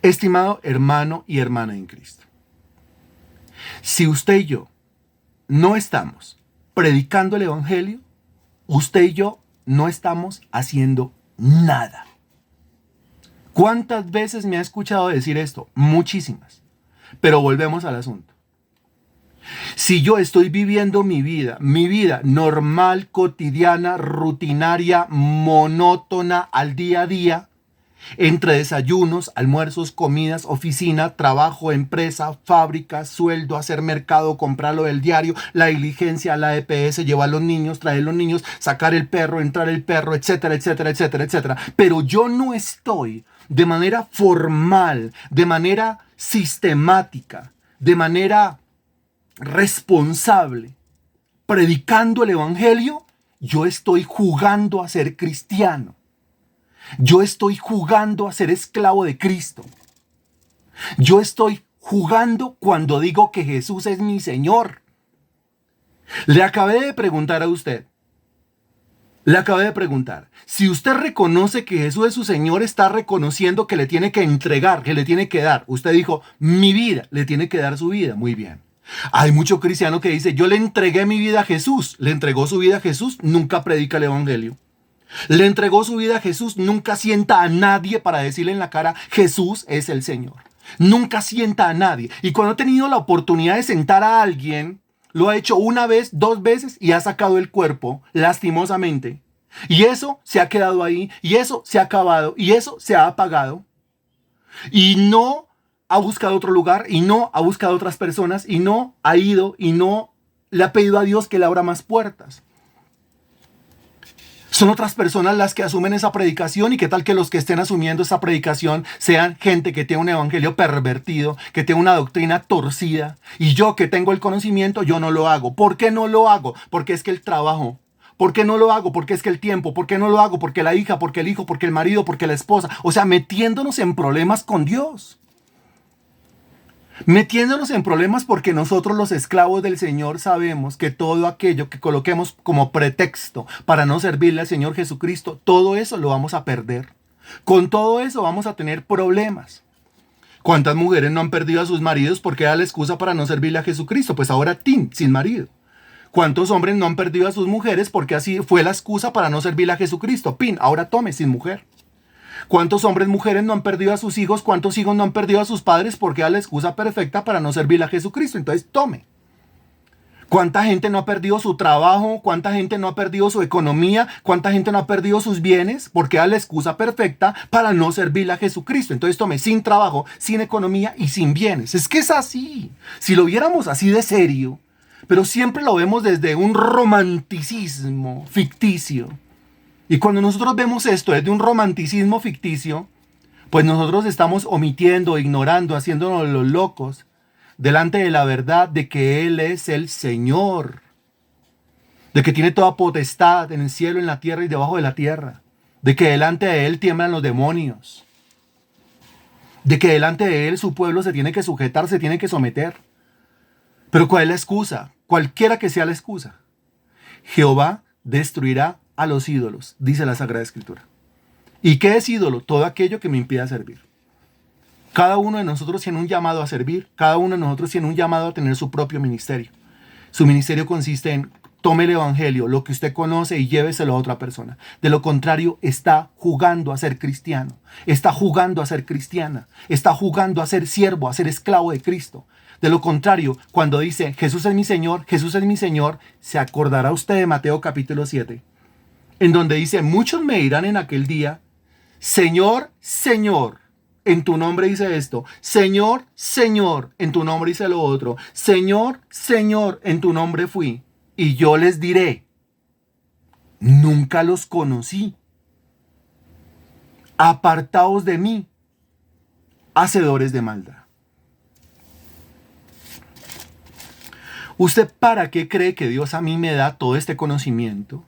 Estimado hermano y hermana en Cristo, si usted y yo no estamos predicando el evangelio, usted y yo no estamos haciendo nada. ¿Cuántas veces me ha escuchado decir esto? Muchísimas. Pero volvemos al asunto. Si yo estoy viviendo mi vida normal, cotidiana, rutinaria, monótona, al día a día, entre desayunos, almuerzos, comidas, oficina, trabajo, empresa, fábrica, sueldo, hacer mercado, comprarlo del diario, la diligencia, la EPS, llevar a los niños, traer los niños, sacar el perro, entrar el perro, etcétera, etcétera, etcétera, etcétera. Pero yo no estoy de manera formal, de manera sistemática, de manera responsable, predicando el evangelio. Yo estoy jugando a ser cristiano. Yo estoy jugando a ser esclavo de Cristo. Yo estoy jugando cuando digo que Jesús es mi Señor. Le acabé de preguntar a usted. Si usted reconoce que Jesús es su Señor, está reconociendo que le tiene que entregar, que le tiene que dar. Usted dijo, mi vida, le tiene que dar su vida. Muy bien. Hay mucho cristiano que dice, yo le entregué mi vida a Jesús. Le entregó su vida a Jesús, nunca predica el evangelio. Le entregó su vida a Jesús, nunca sienta a nadie para decirle en la cara, Jesús es el Señor. Nunca sienta a nadie. Y cuando ha tenido la oportunidad de sentar a alguien, lo ha hecho una vez, 2 veces y ha sacado el cuerpo, lastimosamente. Y eso se ha quedado ahí, y eso se ha acabado, y eso se ha apagado. Y no ha buscado otro lugar, y no ha buscado otras personas, y no ha ido, y no le ha pedido a Dios que le abra más puertas. Son otras personas las que asumen esa predicación, y qué tal que los que estén asumiendo esa predicación sean gente que tiene un evangelio pervertido, que tiene una doctrina torcida, y yo que tengo el conocimiento, yo no lo hago. ¿Por qué no lo hago? Porque es que el trabajo. ¿Por qué no lo hago? Porque es que el tiempo. ¿Por qué no lo hago? Porque la hija, porque el hijo, porque el marido, porque la esposa. O sea, metiéndonos en problemas con Dios. Metiéndonos en problemas porque nosotros los esclavos del Señor sabemos que todo aquello que coloquemos como pretexto para no servirle al Señor Jesucristo, todo eso lo vamos a perder. Con todo eso vamos a tener problemas. ¿Cuántas mujeres no han perdido a sus maridos porque era la excusa para no servirle a Jesucristo? Pues ahora sin marido. ¿Cuántos hombres no han perdido a sus mujeres porque así fue la excusa para no servirle a Jesucristo? Ahora tome, sin mujer. ¿Cuántos hombres, mujeres no han perdido a sus hijos? ¿Cuántos hijos no han perdido a sus padres porque era la excusa perfecta para no servirle a Jesucristo? Entonces tome. ¿Cuánta gente no ha perdido su trabajo? ¿Cuánta gente no ha perdido su economía? ¿Cuánta gente no ha perdido sus bienes? Porque era la excusa perfecta para no servirle a Jesucristo. Entonces tome, sin trabajo, sin economía y sin bienes. Es que es así. Si lo viéramos así de serio, pero siempre lo vemos desde un romanticismo ficticio. Y cuando nosotros vemos esto desde un romanticismo ficticio, pues nosotros estamos omitiendo, ignorando, haciéndonos los locos delante de la verdad de que Él es el Señor, de que tiene toda potestad en el cielo, en la tierra y debajo de la tierra, de que delante de Él tiemblan los demonios, de que delante de Él su pueblo se tiene que sujetar, se tiene que someter. Pero ¿cuál es la excusa? Cualquiera que sea la excusa. Jehová destruirá a los ídolos, dice la Sagrada Escritura. ¿Y qué es ídolo? Todo aquello que me impida servir. Cada uno de nosotros tiene un llamado a servir. Cada uno de nosotros tiene un llamado a tener su propio ministerio. Su ministerio consiste en tome el evangelio, lo que usted conoce, y lléveselo a otra persona. De lo contrario, está jugando a ser cristiano. Está jugando a ser cristiana. Está jugando a ser siervo, a ser esclavo de Cristo. De lo contrario, cuando dice Jesús es mi Señor, se acordará usted de Mateo capítulo 7, en donde dice, muchos me dirán en aquel día, Señor, Señor, en tu nombre hice esto. Señor, Señor, en tu nombre hice lo otro. Señor, Señor, en tu nombre fui. Y yo les diré, nunca los conocí. Apartaos de mí, hacedores de maldad. ¿Usted para qué cree que Dios a mí me da todo este conocimiento?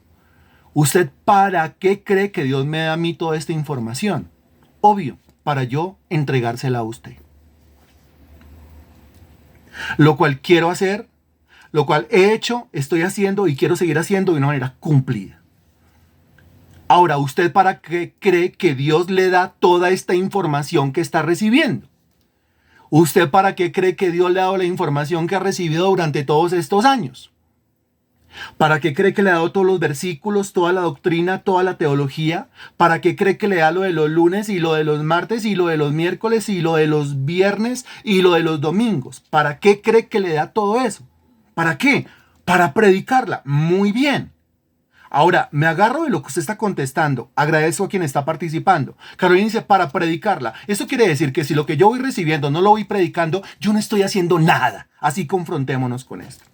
¿Usted para qué cree que Dios me da a mí toda esta información? Obvio, para yo entregársela a usted. Lo cual quiero hacer, lo cual he hecho, estoy haciendo y quiero seguir haciendo de una manera cumplida. Ahora, ¿usted para qué cree que Dios le da toda esta información que está recibiendo? ¿Usted para qué cree que Dios le ha dado la información que ha recibido durante todos estos años? ¿Para qué cree que le ha dado todos los versículos, toda la doctrina, toda la teología? ¿Para qué cree que le da lo de los lunes y lo de los martes y lo de los miércoles y lo de los viernes y lo de los domingos? ¿Para qué cree que le da todo eso? ¿Para qué? Para predicarla. Muy bien. Ahora, me agarro de lo que usted está contestando. Agradezco a quien está participando. Carolina dice, para predicarla. Eso quiere decir que si lo que yo voy recibiendo no lo voy predicando, yo no estoy haciendo nada. Así confrontémonos con esto.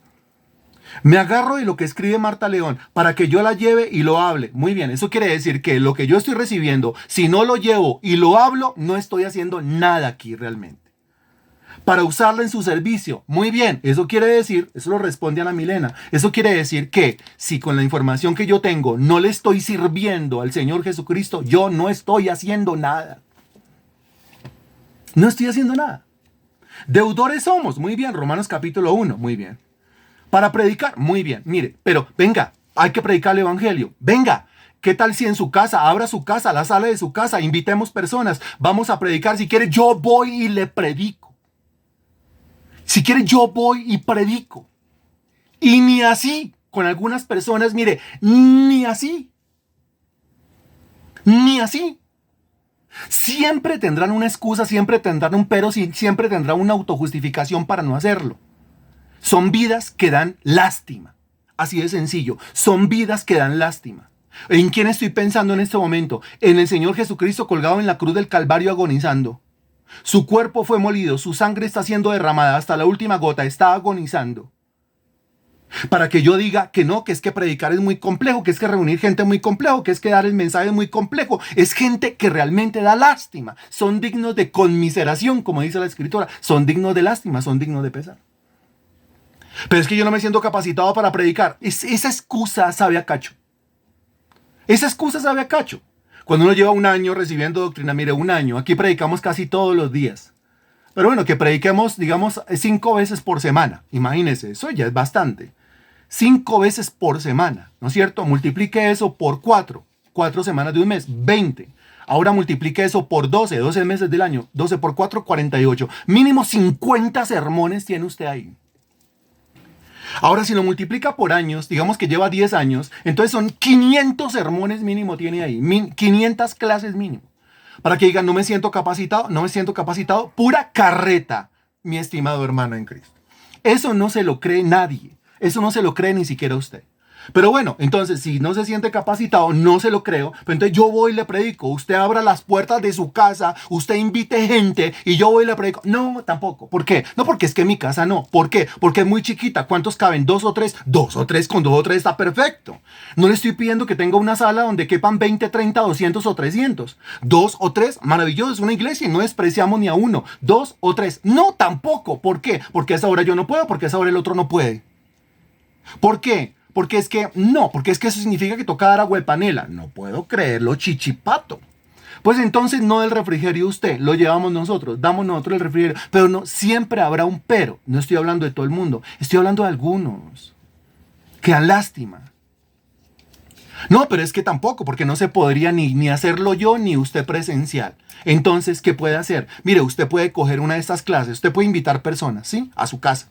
Me agarro de lo que escribe Marta León para que yo la lleve y lo hable. Muy bien, eso quiere decir que lo que yo estoy recibiendo, si no lo llevo y lo hablo, no estoy haciendo nada aquí realmente. Para usarla en su servicio. Muy bien, eso quiere decir, eso lo responde Ana Milena, eso quiere decir que si con la información que yo tengo no le estoy sirviendo al Señor Jesucristo, yo no estoy haciendo nada. No estoy haciendo nada. Deudores somos, muy bien, Romanos capítulo 1, muy bien. Para predicar, muy bien, mire, pero venga, hay que predicar el evangelio, venga. ¿Qué tal si en su casa, abra su casa, la sala de su casa, invitemos personas, vamos a predicar? Si quiere, yo voy y le predico. Si quiere, yo voy y predico. Y ni así, con algunas personas, mire, ni así. Ni así. Siempre tendrán una excusa, siempre tendrán un pero, siempre tendrán una autojustificación para no hacerlo. Son vidas que dan lástima. Así de sencillo. Son vidas que dan lástima. ¿En quién estoy pensando en este momento? En el Señor Jesucristo colgado en la cruz del Calvario agonizando. Su cuerpo fue molido, su sangre está siendo derramada hasta la última gota, está agonizando. Para que yo diga que no, que es que predicar es muy complejo, que es que reunir gente es muy complejo, que es que dar el mensaje es muy complejo. Es gente que realmente da lástima. Son dignos de conmiseración, como dice la Escritura. Son dignos de lástima, son dignos de pesar. Pero es que yo no me siento capacitado para predicar. Esa excusa sabe a cacho. Esa excusa sabe a cacho. Cuando uno lleva un año recibiendo doctrina, mire, un año, aquí predicamos casi todos los días. Pero bueno, que prediquemos, digamos, 5 veces por semana. Imagínense, eso ya es bastante. 5 veces por semana, ¿no es cierto? Multiplique eso por 4. 4 semanas de un mes, 20. Ahora multiplique eso por 12 meses del año. 12 por 4, 48. Mínimo 50 sermones tiene usted ahí. Ahora, si lo multiplica por años, digamos que lleva 10 años, entonces son 500 sermones mínimo tiene ahí. 500 clases mínimo. Para que digan, no me siento capacitado, no me siento capacitado. Pura carreta, mi estimado hermano en Cristo. Eso no se lo cree nadie. Eso no se lo cree ni siquiera usted. Pero bueno, entonces, si no se siente capacitado, no se lo creo. Pero entonces yo voy y le predico. Usted abra las puertas de su casa, usted invite gente y yo voy y le predico. No, tampoco. ¿Por qué? No, porque es que mi casa no. ¿Por qué? Porque es muy chiquita. ¿Cuántos caben? ¿2 o 3? 2 o 3, con 2 o 3 está perfecto. No le estoy pidiendo que tenga una sala donde quepan 20, 30, 200 o 300. 2 o 3, maravilloso. Es una iglesia y no despreciamos ni a uno. 2 o 3. No, tampoco. ¿Por qué? Porque a esa hora yo no puedo, porque a esa hora el otro no puede. ¿Por qué? Porque es que eso significa que toca dar agua de panela. No puedo creerlo, chichipato. Pues entonces no del refrigerio usted, lo llevamos nosotros, damos nosotros el refrigerio. Pero no, siempre habrá un pero. No estoy hablando de todo el mundo, estoy hablando de algunos. Que dan lástima. No, pero es que tampoco, porque no se podría ni hacerlo yo ni usted presencial. Entonces, ¿qué puede hacer? Mire, usted puede coger una de estas clases, usted puede invitar personas, ¿sí? A su casa.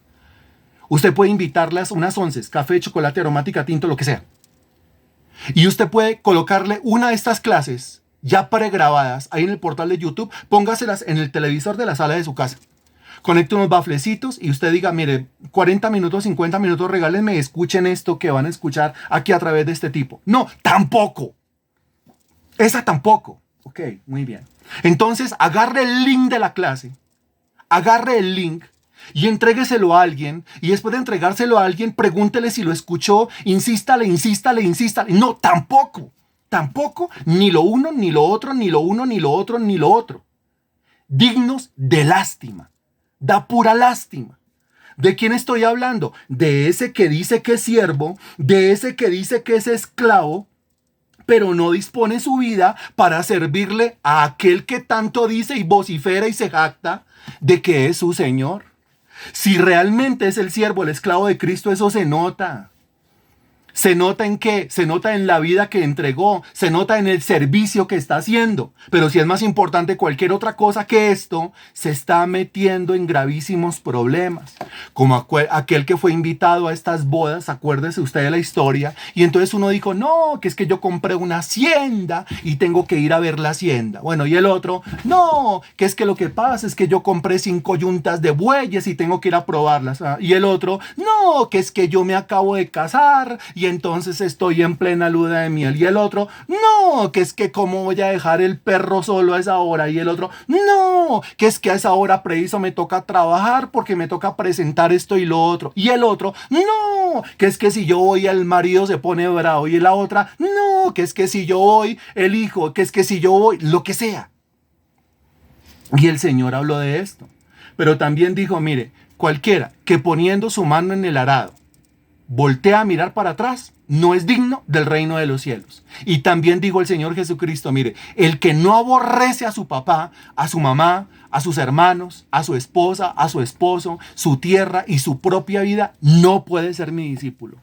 Usted puede invitarlas unas onces, café, chocolate, aromática, tinto, lo que sea. Y usted puede colocarle una de estas clases ya pregrabadas ahí en el portal de YouTube, póngaselas en el televisor de la sala de su casa. Conecte unos baflecitos y usted diga, mire, 40 minutos, 50 minutos, regálenme, escuchen esto que van a escuchar aquí a través de este tipo. No, tampoco. Esa tampoco. Ok, muy bien. Entonces, agarre el link de la clase, agarre el link y entrégueselo a alguien, y después de entregárselo a alguien, pregúntele si lo escuchó, insístale. No, tampoco, ni lo uno, ni lo otro, ni lo uno, ni lo otro, ni lo otro. Dignos de lástima, da pura lástima. ¿De quién estoy hablando? De ese que dice que es siervo, de ese que dice que es esclavo, pero no dispone su vida para servirle a aquel que tanto dice y vocifera y se jacta de que es su Señor. Si realmente es el siervo, el esclavo de Cristo, eso se nota. ¿Se nota en qué? Se nota en la vida que entregó, se nota en el servicio que está haciendo. Pero si es más importante cualquier otra cosa que esto, se está metiendo en gravísimos problemas. Como aquel que fue invitado a estas bodas, acuérdese usted de la historia, y entonces uno dijo, no, que es que yo compré una hacienda y tengo que ir a ver la hacienda. Bueno, y el otro, no, que es que lo que pasa es que yo compré 5 yuntas de bueyes y tengo que ir a probarlas. Y el otro, no, que es que yo me acabo de casar y entonces estoy en plena luna de miel. Y el otro, no, que es que cómo voy a dejar el perro solo a esa hora. Y el otro, no, que es que a esa hora preciso me toca trabajar porque me toca presentar esto y lo otro. Y el otro, no, que es que si yo voy el marido se pone bravo. Y la otra, no, que es que si yo voy el hijo, que es que si yo voy, lo que sea. Y el Señor habló de esto. Pero también dijo, mire, cualquiera que poniendo su mano en el arado voltea a mirar para atrás, no es digno del reino de los cielos. Y también dijo el Señor Jesucristo, mire, el que no aborrece a su papá, a su mamá, a sus hermanos, a su esposa, a su esposo, su tierra y su propia vida, no puede ser mi discípulo.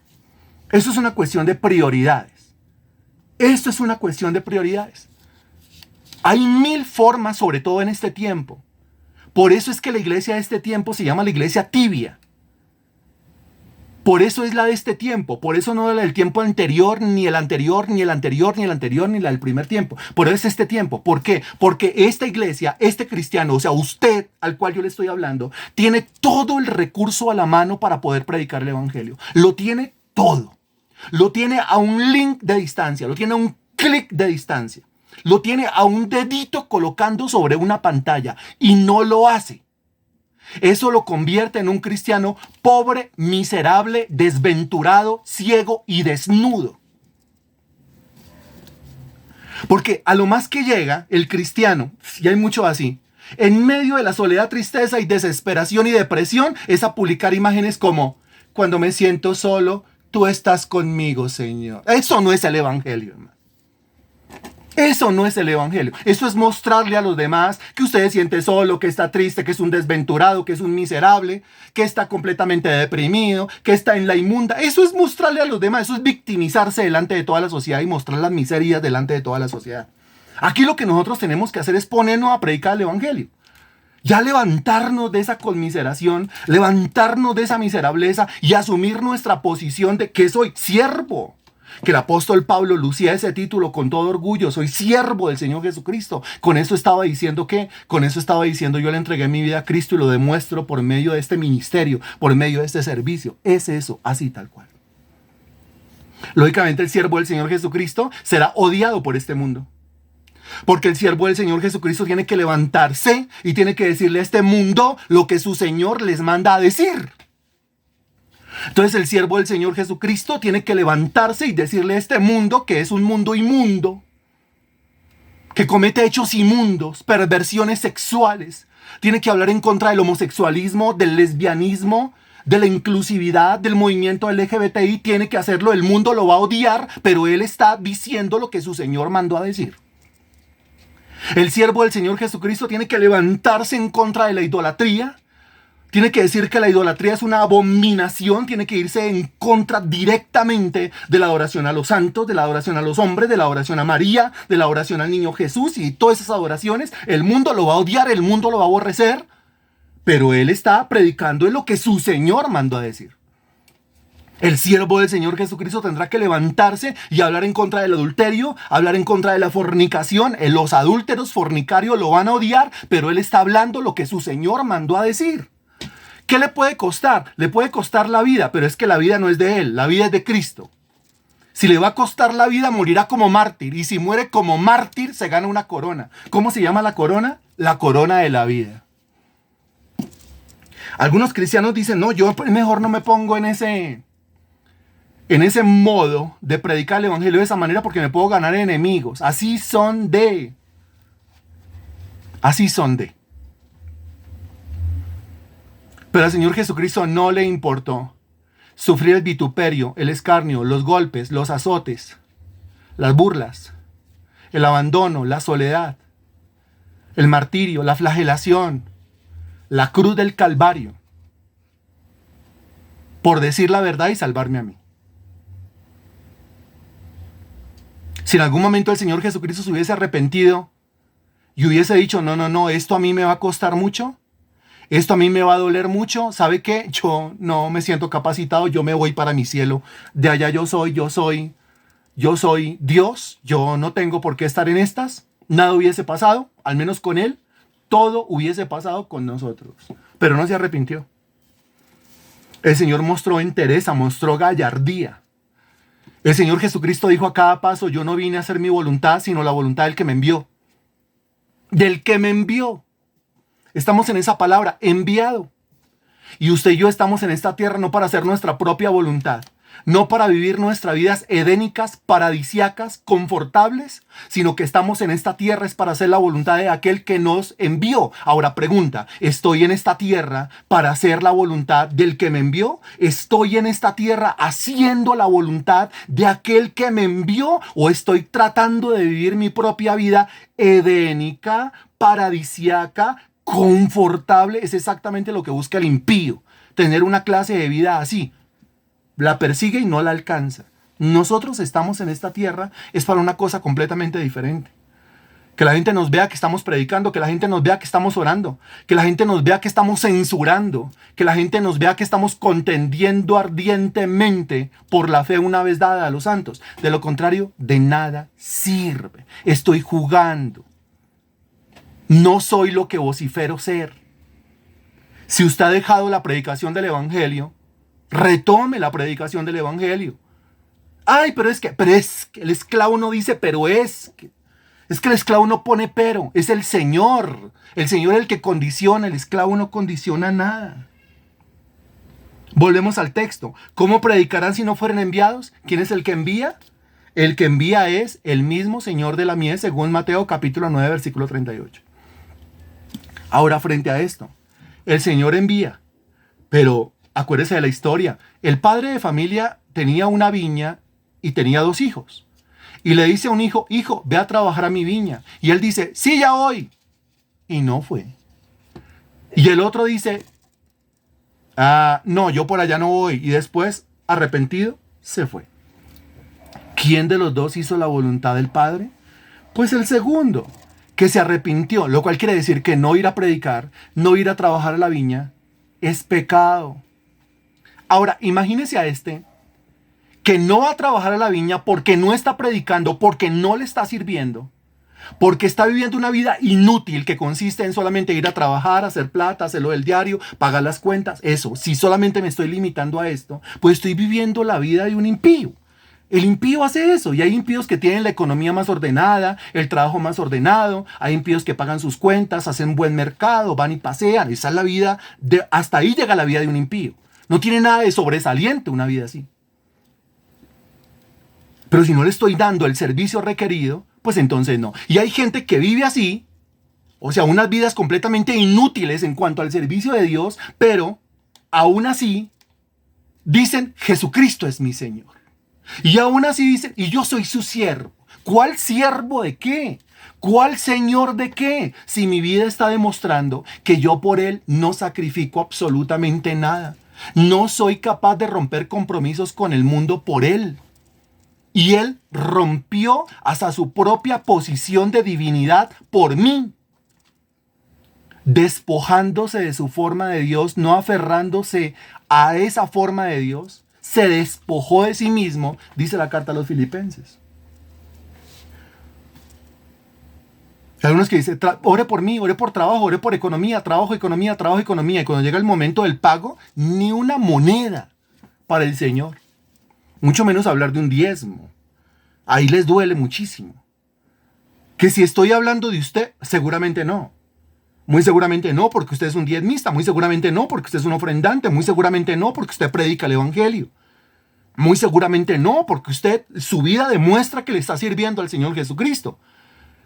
Eso es una cuestión de prioridades. Esto es una cuestión de prioridades. Hay 1000 formas, sobre todo en este tiempo. Por eso es que la iglesia de este tiempo se llama la iglesia tibia. Por eso es la de este tiempo, por eso no la del tiempo anterior, ni el anterior, ni el anterior, ni el anterior, ni la del primer tiempo. Por eso es este tiempo. ¿Por qué? Porque esta iglesia, este cristiano, o sea, usted al cual yo le estoy hablando, tiene todo el recurso a la mano para poder predicar el evangelio. Lo tiene todo. Lo tiene a un link de distancia, lo tiene a un clic de distancia. Lo tiene a un dedito colocando sobre una pantalla y no lo hace. Eso lo convierte en un cristiano pobre, miserable, desventurado, ciego y desnudo. Porque a lo más que llega el cristiano, y hay mucho así, en medio de la soledad, tristeza y desesperación y depresión, es a publicar imágenes como, cuando me siento solo, tú estás conmigo, Señor. Eso no es el evangelio, hermano. Eso no es el evangelio. Eso es mostrarle a los demás que usted se siente solo, que está triste, que es un desventurado, que es un miserable, que está completamente deprimido, que está en la inmunda. Eso es mostrarle a los demás. Eso es victimizarse delante de toda la sociedad y mostrar las miserias delante de toda la sociedad. Aquí lo que nosotros tenemos que hacer es ponernos a predicar el evangelio. Ya levantarnos de esa conmiseración, levantarnos de esa miserableza y asumir nuestra posición de que soy siervo. Que el apóstol Pablo lucía ese título con todo orgullo, soy siervo del Señor Jesucristo. Con eso estaba diciendo ¿qué? Con eso estaba diciendo yo le entregué mi vida a Cristo y lo demuestro por medio de este ministerio, por medio de este servicio. Es eso, así tal cual. Lógicamente el siervo del Señor Jesucristo será odiado por este mundo. Porque el siervo del Señor Jesucristo tiene que levantarse y tiene que decirle a este mundo lo que su Señor les manda a decir. Entonces el siervo del Señor Jesucristo tiene que levantarse y decirle a este mundo que es un mundo inmundo, que comete hechos inmundos, perversiones sexuales. Tiene que hablar en contra del homosexualismo, del lesbianismo, de la inclusividad, del movimiento LGBTI. Tiene que hacerlo, el mundo lo va a odiar, pero él está diciendo lo que su Señor mandó a decir. El siervo del Señor Jesucristo tiene que levantarse en contra de la idolatría. Tiene que decir que la idolatría es una abominación. Tiene que irse en contra directamente de la adoración a los santos, de la adoración a los hombres, de la adoración a María, de la adoración al niño Jesús y todas esas adoraciones. El mundo lo va a odiar, el mundo lo va a aborrecer. Pero él está predicando en lo que su Señor mandó a decir. El siervo del Señor Jesucristo tendrá que levantarse y hablar en contra del adulterio, hablar en contra de la fornicación. Los adúlteros, fornicarios lo van a odiar, pero él está hablando lo que su Señor mandó a decir. ¿Qué le puede costar? Le puede costar la vida, pero es que la vida no es de él, la vida es de Cristo. Si le va a costar la vida, morirá como mártir. Y si muere como mártir, se gana una corona. ¿Cómo se llama la corona? La corona de la vida. Algunos cristianos dicen, no, yo mejor no me pongo en ese modo de predicar el evangelio de esa manera porque me puedo ganar enemigos. Así son de. Pero al Señor Jesucristo no le importó sufrir el vituperio, el escarnio, los golpes, los azotes, las burlas, el abandono, la soledad, el martirio, la flagelación, la cruz del Calvario, por decir la verdad y salvarme a mí. Si en algún momento el Señor Jesucristo se hubiese arrepentido y hubiese dicho, no, esto a mí me va a costar mucho, esto a mí me va a doler mucho, ¿sabe qué? Yo no me siento capacitado, yo me voy para mi cielo, de allá yo soy Dios, yo no tengo por qué estar en estas, nada hubiese pasado, al menos con Él, todo hubiese pasado con nosotros, pero no se arrepintió. El Señor mostró entereza, mostró gallardía. El Señor Jesucristo dijo a cada paso, yo no vine a hacer mi voluntad, sino la voluntad del que me envió. Del que me envió. Estamos en esa palabra, enviado. Y usted y yo estamos en esta tierra no para hacer nuestra propia voluntad, no para vivir nuestras vidas edénicas, paradisíacas, confortables, sino que estamos en esta tierra es para hacer la voluntad de aquel que nos envió. Ahora pregunta, ¿estoy en esta tierra para hacer la voluntad del que me envió? ¿Estoy en esta tierra haciendo la voluntad de aquel que me envió? ¿O estoy tratando de vivir mi propia vida edénica, paradisíaca, confortable? Es exactamente lo que busca el impío, tener una clase de vida así. La persigue y no la alcanza. Nosotros estamos en esta tierra es para una cosa completamente diferente. Que la gente nos vea que estamos predicando, que la gente nos vea que estamos orando, que la gente nos vea que estamos censurando, que la gente nos vea que estamos contendiendo ardientemente por la fe una vez dada a los santos. De lo contrario, de nada sirve. Estoy jugando. No soy lo que vocifero ser. Si usted ha dejado la predicación del evangelio, retome la predicación del evangelio. Ay, pero es que el esclavo no dice, pero es que el esclavo no pone pero, es el Señor el que condiciona, el esclavo no condiciona nada. Volvemos al texto. ¿Cómo predicarán si no fueren enviados? ¿Quién es el que envía? El que envía es el mismo Señor de la mies, según Mateo capítulo 9, versículo 38. Ahora, frente a esto, el Señor envía, pero acuérdese de la historia. El padre de familia tenía una viña y tenía 2 hijos. Y le dice a un hijo, hijo, ve a trabajar a mi viña. Y él dice, sí, ya voy. Y no fue. Y el otro dice, no, yo por allá no voy. Y después, arrepentido, se fue. ¿Quién de los dos hizo la voluntad del Padre? Pues el segundo, que se arrepintió, lo cual quiere decir que no ir a predicar, no ir a trabajar a la viña, es pecado. Ahora, imagínese a este que no va a trabajar a la viña porque no está predicando, porque no le está sirviendo, porque está viviendo una vida inútil que consiste en solamente ir a trabajar, hacer plata, hacerlo del diario, pagar las cuentas. Eso, si solamente me estoy limitando a esto, pues estoy viviendo la vida de un impío. El impío hace eso, y hay impíos que tienen la economía más ordenada, el trabajo más ordenado, hay impíos que pagan sus cuentas, hacen buen mercado, van y pasean. Esa es la vida, hasta ahí llega la vida de un impío. No tiene nada de sobresaliente una vida así. Pero si no le estoy dando el servicio requerido, pues entonces no. Y hay gente que vive así, o sea, unas vidas completamente inútiles en cuanto al servicio de Dios, pero aún así dicen, Jesucristo es mi Señor. Y aún así dicen, y yo soy su siervo. ¿Cuál siervo de qué? ¿Cuál señor de qué? Si mi vida está demostrando que yo por Él no sacrifico absolutamente nada. No soy capaz de romper compromisos con el mundo por Él. Y Él rompió hasta su propia posición de divinidad por mí. Despojándose de su forma de Dios, no aferrándose a esa forma de Dios, se despojó de sí mismo, dice la carta a los Filipenses. Hay algunos que dicen, ore por mí, ore por trabajo, ore por economía, trabajo, economía, trabajo, economía. Y cuando llega el momento del pago, ni una moneda para el Señor. Mucho menos hablar de un diezmo. Ahí les duele muchísimo. Que si estoy hablando de usted, seguramente no. Muy seguramente no, porque usted es un diezmista. Muy seguramente no, porque usted es un ofrendante. Muy seguramente no, porque usted predica el evangelio. Muy seguramente no, porque su vida demuestra que le está sirviendo al Señor Jesucristo.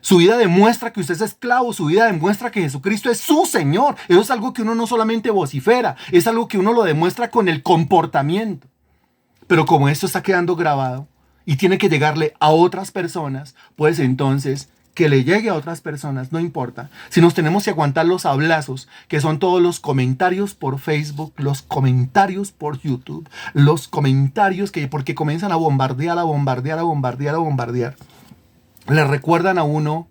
Su vida demuestra que usted es esclavo. Su vida demuestra que Jesucristo es su Señor. Eso es algo que uno no solamente vocifera, es algo que uno lo demuestra con el comportamiento. Pero como esto está quedando grabado y tiene que llegarle a otras personas, pues entonces que le llegue a otras personas, no importa. Si nos tenemos que aguantar los hablazos, que son todos los comentarios por Facebook, los comentarios por YouTube, los comentarios que porque comienzan a bombardear, le recuerdan a uno,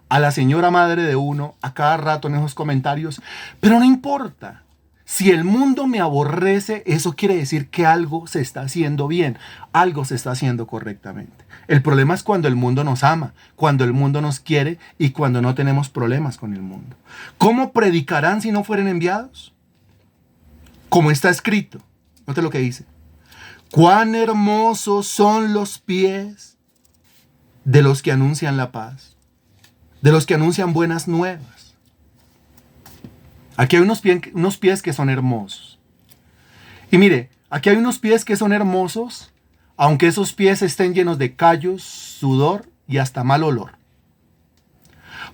a la señora madre de uno, a cada rato en esos comentarios, pero no importa. Si el mundo me aborrece, eso quiere decir que algo se está haciendo bien, algo se está haciendo correctamente. El problema es cuando el mundo nos ama, cuando el mundo nos quiere y cuando no tenemos problemas con el mundo. ¿Cómo predicarán si no fueren enviados? Como está escrito, note lo que dice. Cuán hermosos son los pies de los que anuncian la paz, de los que anuncian buenas nuevas. Aquí hay unos pies que son hermosos. Y mire, aquí hay unos pies que son hermosos, aunque esos pies estén llenos de callos, sudor y hasta mal olor.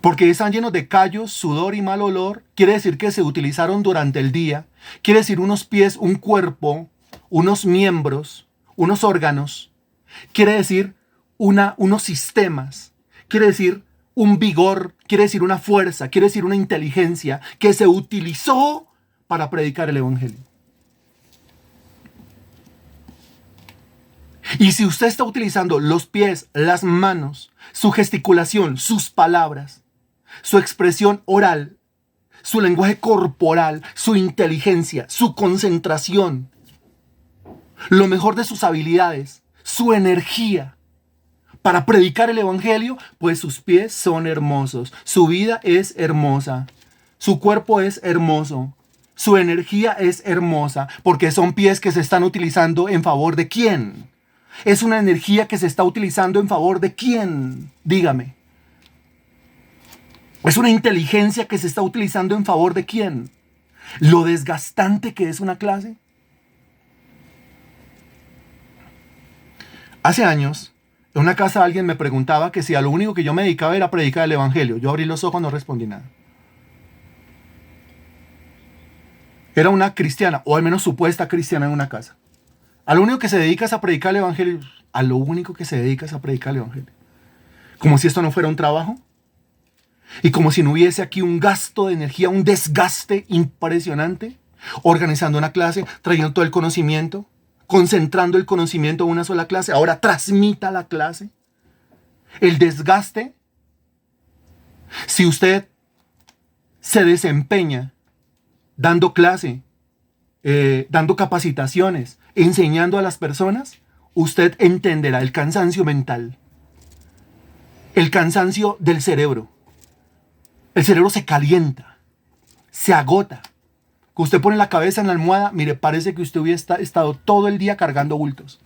Porque están llenos de callos, sudor y mal olor, quiere decir que se utilizaron durante el día. Quiere decir unos pies, un cuerpo, unos miembros, unos órganos. Quiere decir unos sistemas. Quiere decir un vigor, quiere decir una fuerza, quiere decir una inteligencia que se utilizó para predicar el evangelio. Y si usted está utilizando los pies, las manos, su gesticulación, sus palabras, su expresión oral, su lenguaje corporal, su inteligencia, su concentración, lo mejor de sus habilidades, su energía, para predicar el evangelio, pues sus pies son hermosos, su vida es hermosa, su cuerpo es hermoso, su energía es hermosa, porque son pies que se están utilizando en favor de ¿quién? Es una energía que se está utilizando en favor de ¿quién? Dígame. Es una inteligencia que se está utilizando en favor de ¿quién? Lo desgastante que es una clase. Hace años, en una casa alguien me preguntaba que si a lo único que yo me dedicaba era predicar el evangelio. Yo abrí los ojos, no respondí nada. Era una cristiana, o al menos supuesta cristiana en una casa. A lo único que se dedica es a predicar el evangelio. A lo único que se dedica es a predicar el evangelio. Como si esto no fuera un trabajo. Y como si no hubiese aquí un gasto de energía, un desgaste impresionante. Organizando una clase, trayendo todo el conocimiento. Concentrando el conocimiento en una sola clase. Ahora transmita la clase. El desgaste Si usted se desempeña dando clase, dando capacitaciones, enseñando a las personas, usted entenderá el cansancio mental, el cansancio del cerebro. El cerebro se calienta, se agota. Que usted pone la cabeza en la almohada, mire, parece que usted hubiera estado todo el día cargando bultos.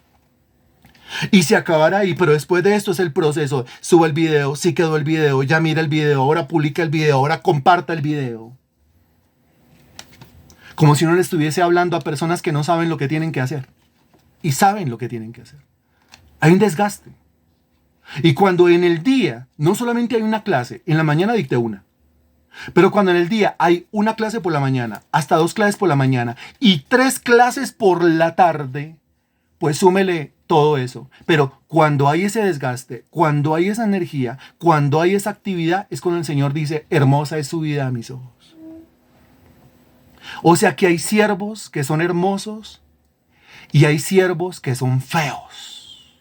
Y se acabará ahí, pero después de esto es el proceso. Sube el video, sí quedó el video, ya mira el video, ahora publica el video, ahora comparta el video. Como si uno le estuviese hablando a personas que no saben lo que tienen que hacer. Y saben lo que tienen que hacer. Hay un desgaste. Y cuando en el día no solamente hay una clase, en la mañana dicté una. Pero cuando en el día hay una clase por la mañana, hasta 2 clases por la mañana y 3 clases por la tarde, pues súmele todo eso. Pero cuando hay ese desgaste, cuando hay esa energía, cuando hay esa actividad, es cuando el Señor dice, hermosa es su vida a mis ojos. O sea que hay siervos que son hermosos y hay siervos que son feos.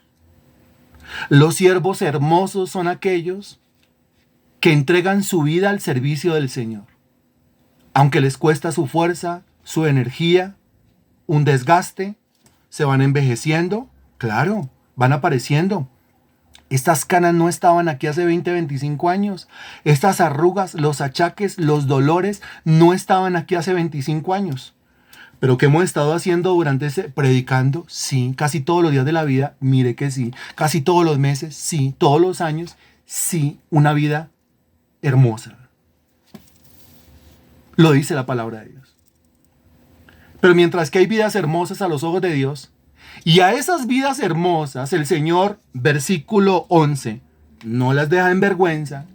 Los siervos hermosos son aquellos que entregan su vida al servicio del Señor. Aunque les cuesta su fuerza, su energía, un desgaste, se van envejeciendo, claro, van apareciendo. Estas canas no estaban aquí hace 20, 25 años. Estas arrugas, los achaques, los dolores no estaban aquí hace 25 años. Pero ¿qué hemos estado haciendo durante predicando? Sí, casi todos los días de la vida, mire que sí. Casi todos los meses, sí. Todos los años, sí. Una vida hermosa. Lo dice la palabra de Dios. Pero mientras que hay vidas hermosas a los ojos de Dios, y a esas vidas hermosas el Señor, versículo 11, no las deja en vergüenza.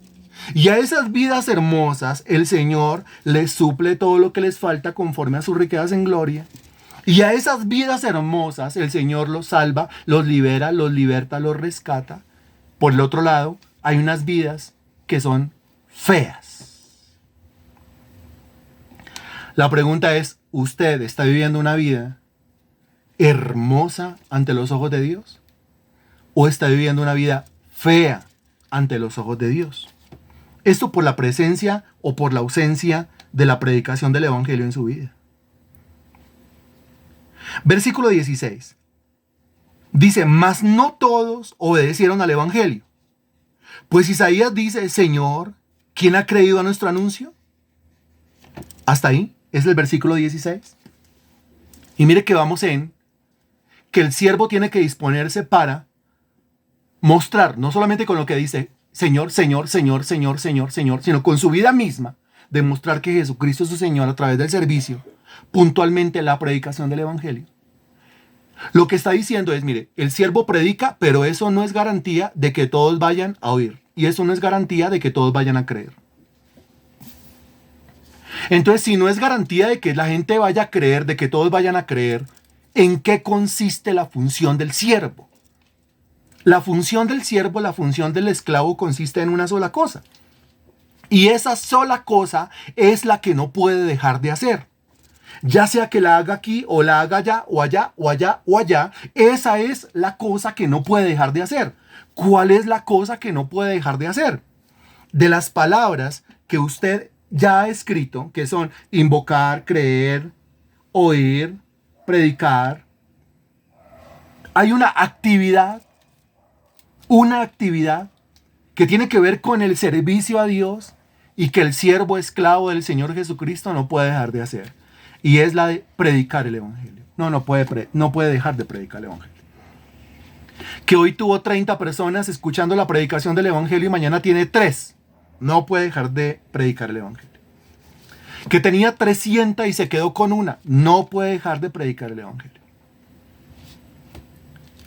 Y a esas vidas hermosas el Señor les suple todo lo que les falta conforme a sus riquezas en gloria. Y a esas vidas hermosas el Señor los salva, los libera, los liberta, los rescata. Por el otro lado, hay unas vidas que son feas. La pregunta es, ¿usted está viviendo una vida hermosa ante los ojos de Dios? ¿O está viviendo una vida fea ante los ojos de Dios? Esto por la presencia o por la ausencia de la predicación del Evangelio en su vida. Versículo 16. Dice, mas no todos obedecieron al Evangelio. Pues Isaías dice, Señor, ¿quién ha creído a nuestro anuncio? Hasta ahí es el versículo 16. Y mire que vamos en que el siervo tiene que disponerse para mostrar, no solamente con lo que dice, Señor, Señor, Señor, Señor, Señor, Señor, sino con su vida misma, demostrar que Jesucristo es su Señor a través del servicio, puntualmente la predicación del Evangelio. Lo que está diciendo es, mire, el siervo predica, pero eso no es garantía de que todos vayan a oír. Y eso no es garantía de que todos vayan a creer. Entonces, si no es garantía de que la gente vaya a creer, de que todos vayan a creer, ¿en qué consiste la función del siervo? La función del siervo, la función del esclavo consiste en una sola cosa. Y esa sola cosa es la que no puede dejar de hacer. Ya sea que la haga aquí o la haga allá o allá o allá o allá, esa es la cosa que no puede dejar de hacer. ¿Cuál es la cosa que no puede dejar de hacer? De las palabras que usted ya ha escrito, que son invocar, creer, oír, predicar, hay una actividad que tiene que ver con el servicio a Dios y que el siervo esclavo del Señor Jesucristo no puede dejar de hacer. Y es la de predicar el Evangelio. No puede dejar de predicar el Evangelio. Que hoy tuvo 30 personas escuchando la predicación del Evangelio y mañana tiene 3. No puede dejar de predicar el Evangelio. Que tenía 300 y se quedó con una. No puede dejar de predicar el Evangelio.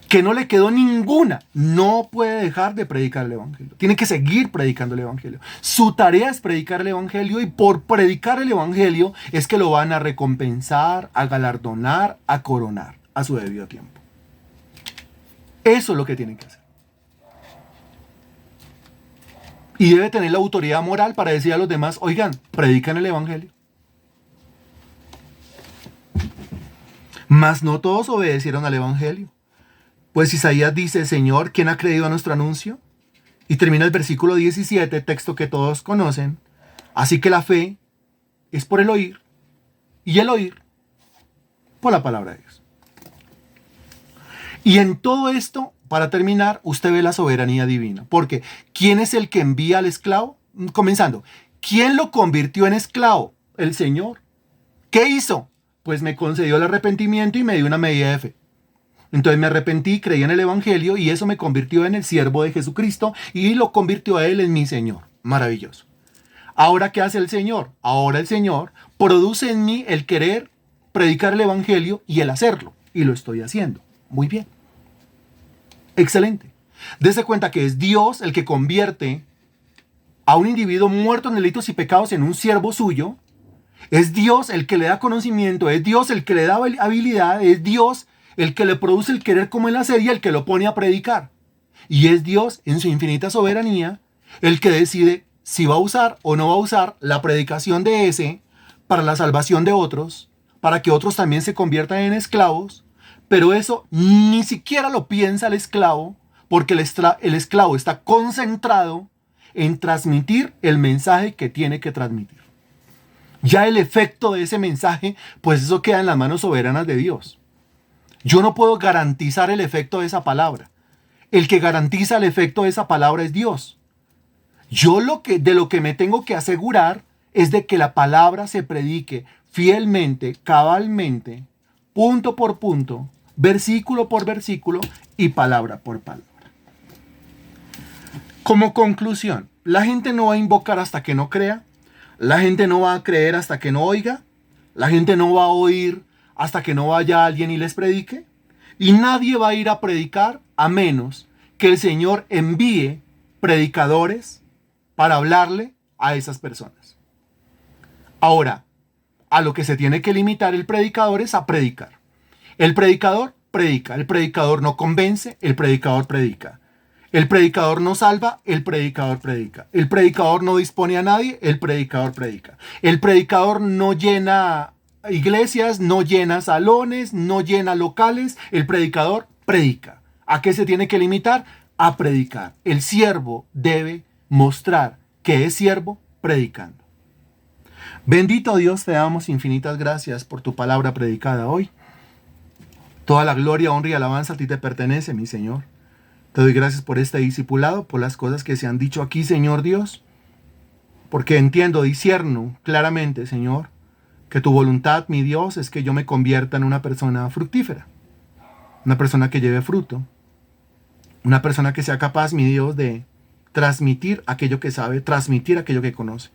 Que no le quedó ninguna, no puede dejar de predicar el Evangelio. Tiene que seguir predicando el Evangelio. Su tarea es predicar el Evangelio y por predicar el Evangelio es que lo van a recompensar, a galardonar, a coronar a su debido tiempo. Eso es lo que tienen que hacer. Y debe tener la autoridad moral para decir a los demás, oigan, predican el Evangelio. Mas no todos obedecieron al Evangelio. Pues Isaías dice, Señor, ¿quién ha creído a nuestro anuncio? Y termina el versículo 17, texto que todos conocen. Así que la fe es por el oír, y el oír por la palabra de Dios. Y en todo esto, para terminar, usted ve la soberanía divina. Porque, ¿quién es el que envía al esclavo? Comenzando, ¿quién lo convirtió en esclavo? El Señor. ¿Qué hizo? Pues me concedió el arrepentimiento y me dio una medida de fe. Entonces me arrepentí, creí en el Evangelio y eso me convirtió en el siervo de Jesucristo y lo convirtió a Él en mi Señor. Maravilloso. Ahora, ¿qué hace el Señor? Ahora el Señor produce en mí el querer predicar el Evangelio y el hacerlo. Y lo estoy haciendo. Muy bien. Excelente. Dese cuenta que es Dios el que convierte a un individuo muerto en delitos y pecados en un siervo suyo. Es Dios el que le da conocimiento, es Dios el que le da habilidad, es Dios el que le produce el querer como el hacer y el que lo pone a predicar. Y es Dios en su infinita soberanía el que decide si va a usar o no va a usar la predicación de ese para la salvación de otros, para que otros también se conviertan en esclavos. Pero eso ni siquiera lo piensa el esclavo, porque el esclavo está concentrado en transmitir el mensaje que tiene que transmitir. Ya el efecto de ese mensaje, pues eso queda en las manos soberanas de Dios. Yo no puedo garantizar el efecto de esa palabra. El que garantiza el efecto de esa palabra es Dios. Yo de lo que me tengo que asegurar es de que la palabra se predique fielmente, cabalmente, punto por punto, versículo por versículo y palabra por palabra. Como conclusión, la gente no va a invocar hasta que no crea, la gente no va a creer hasta que no oiga, la gente no va a oír hasta que no vaya alguien y les predique, y nadie va a ir a predicar a menos que el Señor envíe predicadores para hablarle a esas personas. Ahora, a lo que se tiene que limitar el predicador es a predicar. El predicador predica, el predicador no convence, el predicador predica. El predicador no salva, el predicador predica. El predicador no dispone a nadie, el predicador predica. El predicador no llena iglesias, no llena salones, no llena locales, el predicador predica. ¿A qué se tiene que limitar? A predicar. El siervo debe mostrar que es siervo predicando. Bendito Dios, te damos infinitas gracias por tu palabra predicada hoy. Toda la gloria, honra y alabanza a ti te pertenece, mi Señor. Te doy gracias por este discipulado, por las cosas que se han dicho aquí, Señor Dios, porque entiendo, discierno claramente, Señor, que tu voluntad, mi Dios, es que yo me convierta en una persona fructífera, una persona que lleve fruto, una persona que sea capaz, mi Dios, de transmitir aquello que sabe, transmitir aquello que conoce,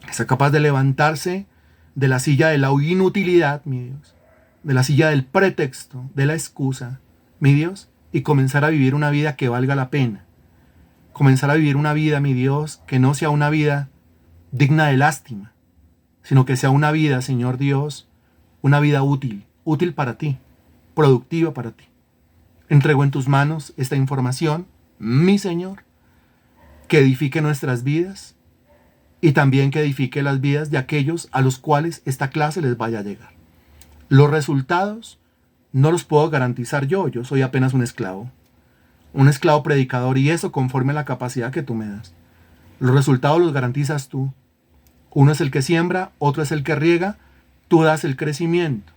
que sea capaz de levantarse de la silla de la inutilidad, mi Dios, de la silla del pretexto, de la excusa, mi Dios, y comenzar a vivir una vida que valga la pena. Comenzar a vivir una vida, mi Dios, que no sea una vida digna de lástima, sino que sea una vida, Señor Dios, una vida útil, útil para ti, productiva para ti. Entrego en tus manos esta información, mi Señor, que edifique nuestras vidas y también que edifique las vidas de aquellos a los cuales esta clase les vaya a llegar. Los resultados no los puedo garantizar yo soy apenas un esclavo predicador y eso conforme a la capacidad que tú me das. Los resultados los garantizas tú. Uno es el que siembra, otro es el que riega, tú das el crecimiento.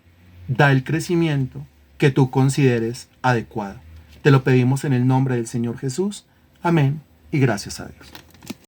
Da el crecimiento que tú consideres adecuado. Te lo pedimos en el nombre del Señor Jesús. Amén y gracias a Dios.